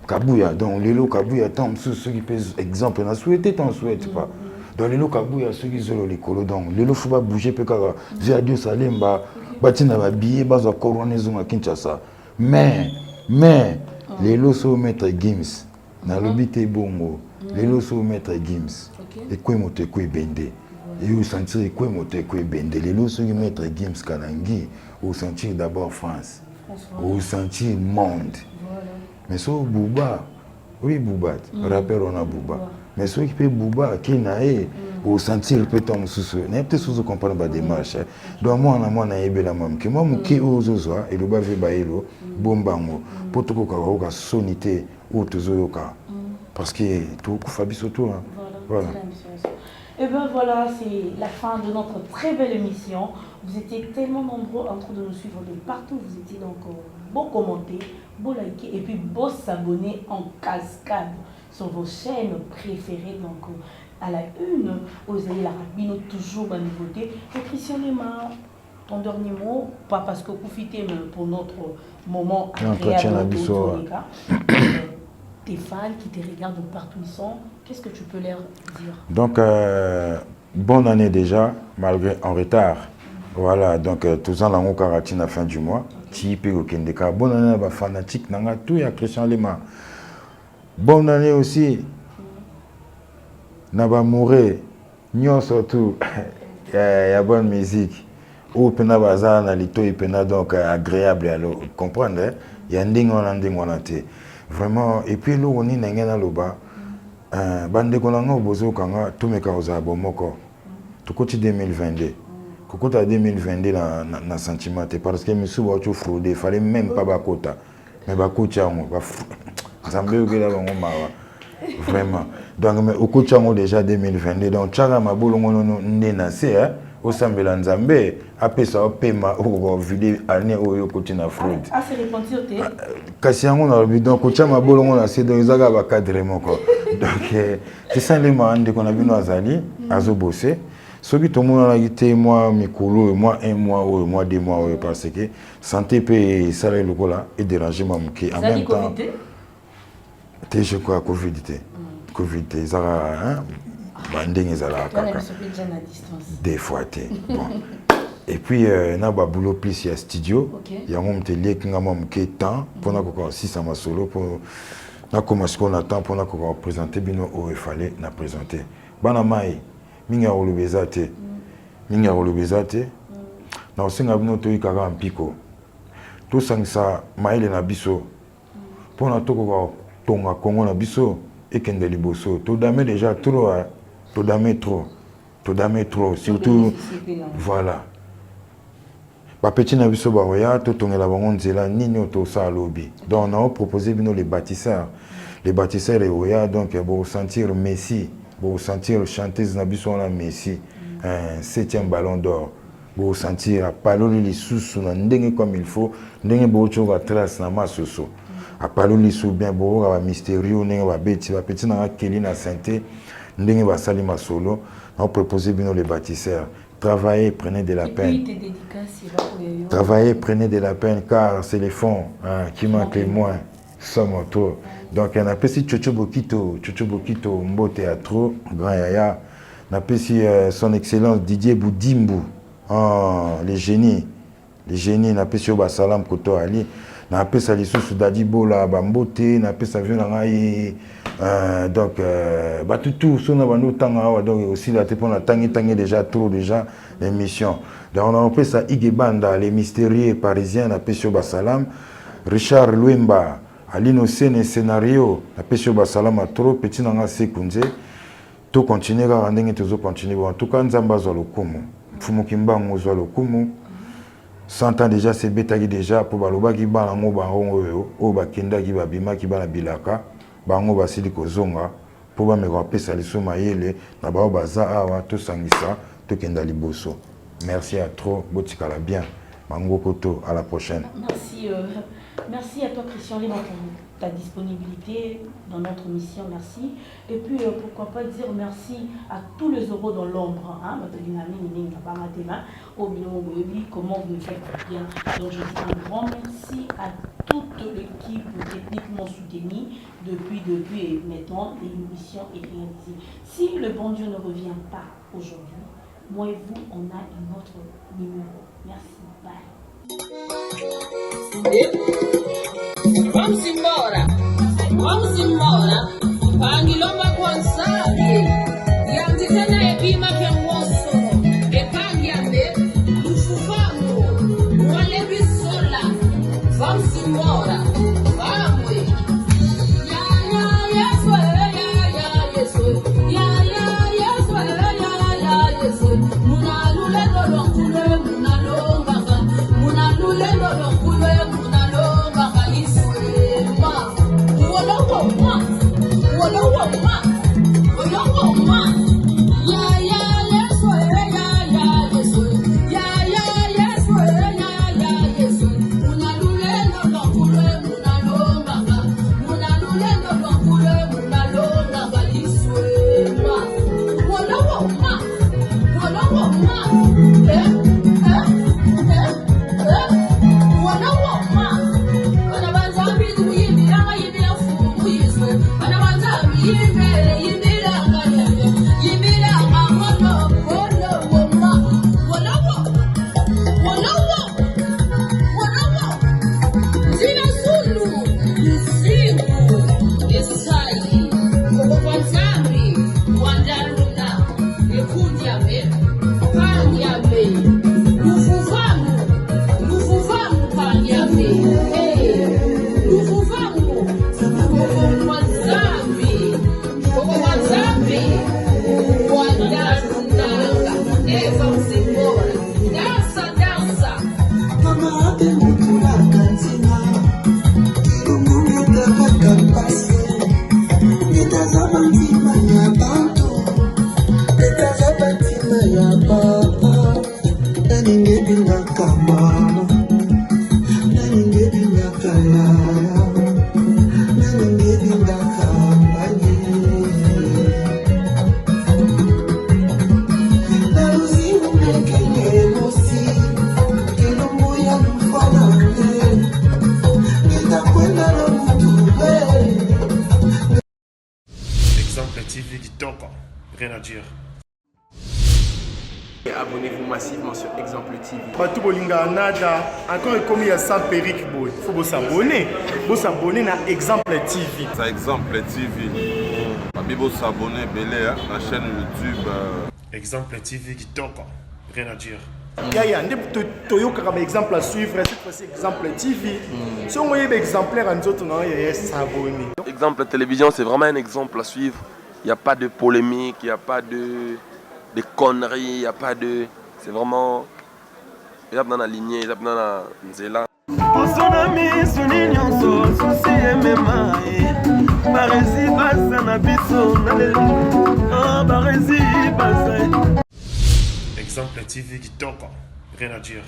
Kabouya, donc les lots Kabouya, tant ceux qui pèsent exemple, on a souhaité, t'en souhaites pas. Dans les lots Kabouya, ceux qui sont les colos, donc les lots faut pas bouger, pékara, j'ai adieu salemba, batina va billet, bas à coronaison à Kinshasa. Mais, les lots sont maître Gims, na l'obité bongo, les lots sont maître Gims, et quoi moté, quoi bendé. Et vous sentir quoi moté, quoi bendé. Les lots sont maître Gims, Kanangi, vous sentir d'abord France, vous sentir monde. Mais so Bouba, oui Bouba, rappeur on a Bouba. Mais ceux qui peut Bouba, qui n'a au sentir peut tomber sous n'est peut-être sous comprendre pas démarche. Donc moi on a ébé la même que moi mon qui aux ozoa et le bavé bailo bombango pour tout ka sonité ou toujours ka parce que tout fabi surtout voilà. Et bien voilà, c'est la fin de notre très belle émission. Vous étiez tellement nombreux en train de nous suivre de partout. Vous étiez donc beau commenter, beau liker et puis beau s'abonner en cascade sur vos chaînes préférées. Donc à la une, vous avez la Rabino, toujours ma nouveauté. Et Christian Lema, ton dernier mot, pas parce que vous profitez mais pour notre moment agréable autour des cas. Tes fans qui te regardent de partout ils sont, qu'est-ce que tu peux leur dire? Donc, bonne année déjà, malgré en retard. Voilà, donc tous en langue karatine à la fin du mois. Bonne année à fanatique, nanga tout ya Christian Lema. Bonne année aussi. Naba Mouré, Nyon surtout, il y a bonne musique. Ou pena bazar na lito et pena donc agréable à comprendre. Il y a un ding on a été. Vraiment, et puis nous on est dans le bas. Bande konanga bozo kanga tout me causa bomoko. Tout côté 2022. Côté 2022 na sentiment parce que monsieur va frauder, fallait même pas bakota. Mais bakota on va semble que là on mawa. Vraiment. Donc mais au côté déjà 2022 donc tchanga mabolongo ndena c'est au sambela nzambe apesa pema au vide année au côté na fraude. Ah c'est repentir te. Kasi yango na bi donc kocha mabolongo na c'est donc ezaka ba cadre moko. Donc c'est ça les mande qu'on a vu nos azali azo bosser. Soki tout le monde a été moi mikolo moi un mois ou moi 2 mois parce que santé peut ça le cola et déranger moi qui en même temps. Je crois Covid ça hein banding ça là des fois bon et puis na ba boulot plus ya studio ya mon télé qui ngam ke temps pour na ko si ça ma solo pour na commencer qu'on attend pour na ko présenter bino au il fallait na présenter bana mai minga olubezate na osenga bino to ikaka mpiko to sangisa maile na biso pour na to ko tonga Congo na biso ekende liboso to dame déjà trop to dame trop surtout voilà Petit na biso baroya to tongela bango nzela nini to sa lobby. Donc on a proposé bino les bâtisseurs. Les bâtisseurs et oya donc pour sentir Messi, pour sentir chanteuse na biso na Messi, 7e ballon d'or. Pour sentir paloli li susu na ndenge comme il faut, ndenge bo choka trace na masoso. A paloli sou bien bo ba mystérieux ndenge ba petit na keli na santé, ndenge ba sali masolo. On a proposé bino les bâtisseurs. Travaillez, prenez de la peine. Travaillez, prenez de la peine, car c'est les fonds qui manquent les moins. Sommes trop. Donc, on a petit Chocho Bokito, Mbo Théâtre, Grand Yaya. On a petit son excellence Didier Boudimbu, les génies, on a petit Obasalam Koto Ali. On a petit Salissou Soudadi Bola, Bambote, on a petit avion donc, tout ça, donc aussi la on a tangi déjà trop déjà l'émission. Donc on a appelé ça Igebanda, les mystérieux parisiens, on a appelé Basalam, Richard Luemba, Aline Sene scénario, on a appelé Basalam à trop petit nanga sekunze. Tout continuer à rendre tout continuer. En tout cas, Nzamba Zolokumu, Fumukimba Zolokumu. 100 ans déjà, c'est bétagi déjà pour Baloba qui bat en Obarongo, Obakenda qui va bima qui va la bilaka. Bango basili kozonga pour ba me rappeler ça liso mayele na ba baza awa to sangisa to kenda liboso. Merci à trop, botikala bien. Mango Koto, à la prochaine. Merci, merci à toi Christian Lé, ta disponibilité dans notre mission, merci. Et puis pourquoi pas dire merci à tous les euros dans l'ombre, comment vous nous faites bien. Donc je dis un grand merci à toute l'équipe techniquement soutenue depuis et maintenant l'émission est réalisée. Si le bon Dieu ne revient pas aujourd'hui, moi et vous, on a un autre numéro. Merci. Bye. Vamos embora. Pangilomba kwanzali. Yanditena ebima kyangoso. Epangyambe. Ufufamu. Wale bisola. Vamos embora. Vamos. TV Kitoko, rien à dire. Abonnez-vous massivement sur Exemple TV. Batou Bolinga Nada, encore comme il y a 100 périques, il faut s'abonner. Vous s'abonner à Exemple TV. C'est Exemple TV. Vous s'abonner à la chaîne YouTube. Exemple TV Kitoko, rien à dire. Il y a un exemple à suivre, cette fois-ci Exemple TV. Si on voit des exemplaires en autres, il y a s'abonner. Exemple télévision, c'est vraiment un exemple à suivre. Il n'y a pas de polémique, il n'y a pas de conneries, il n'y a pas de... C'est vraiment eza mpena na lignée eza mpena na nzela osona miso ni nyonso susi emema barezi baza na biso na lelo barezi baza Exemple TV kitoko, rien à dire.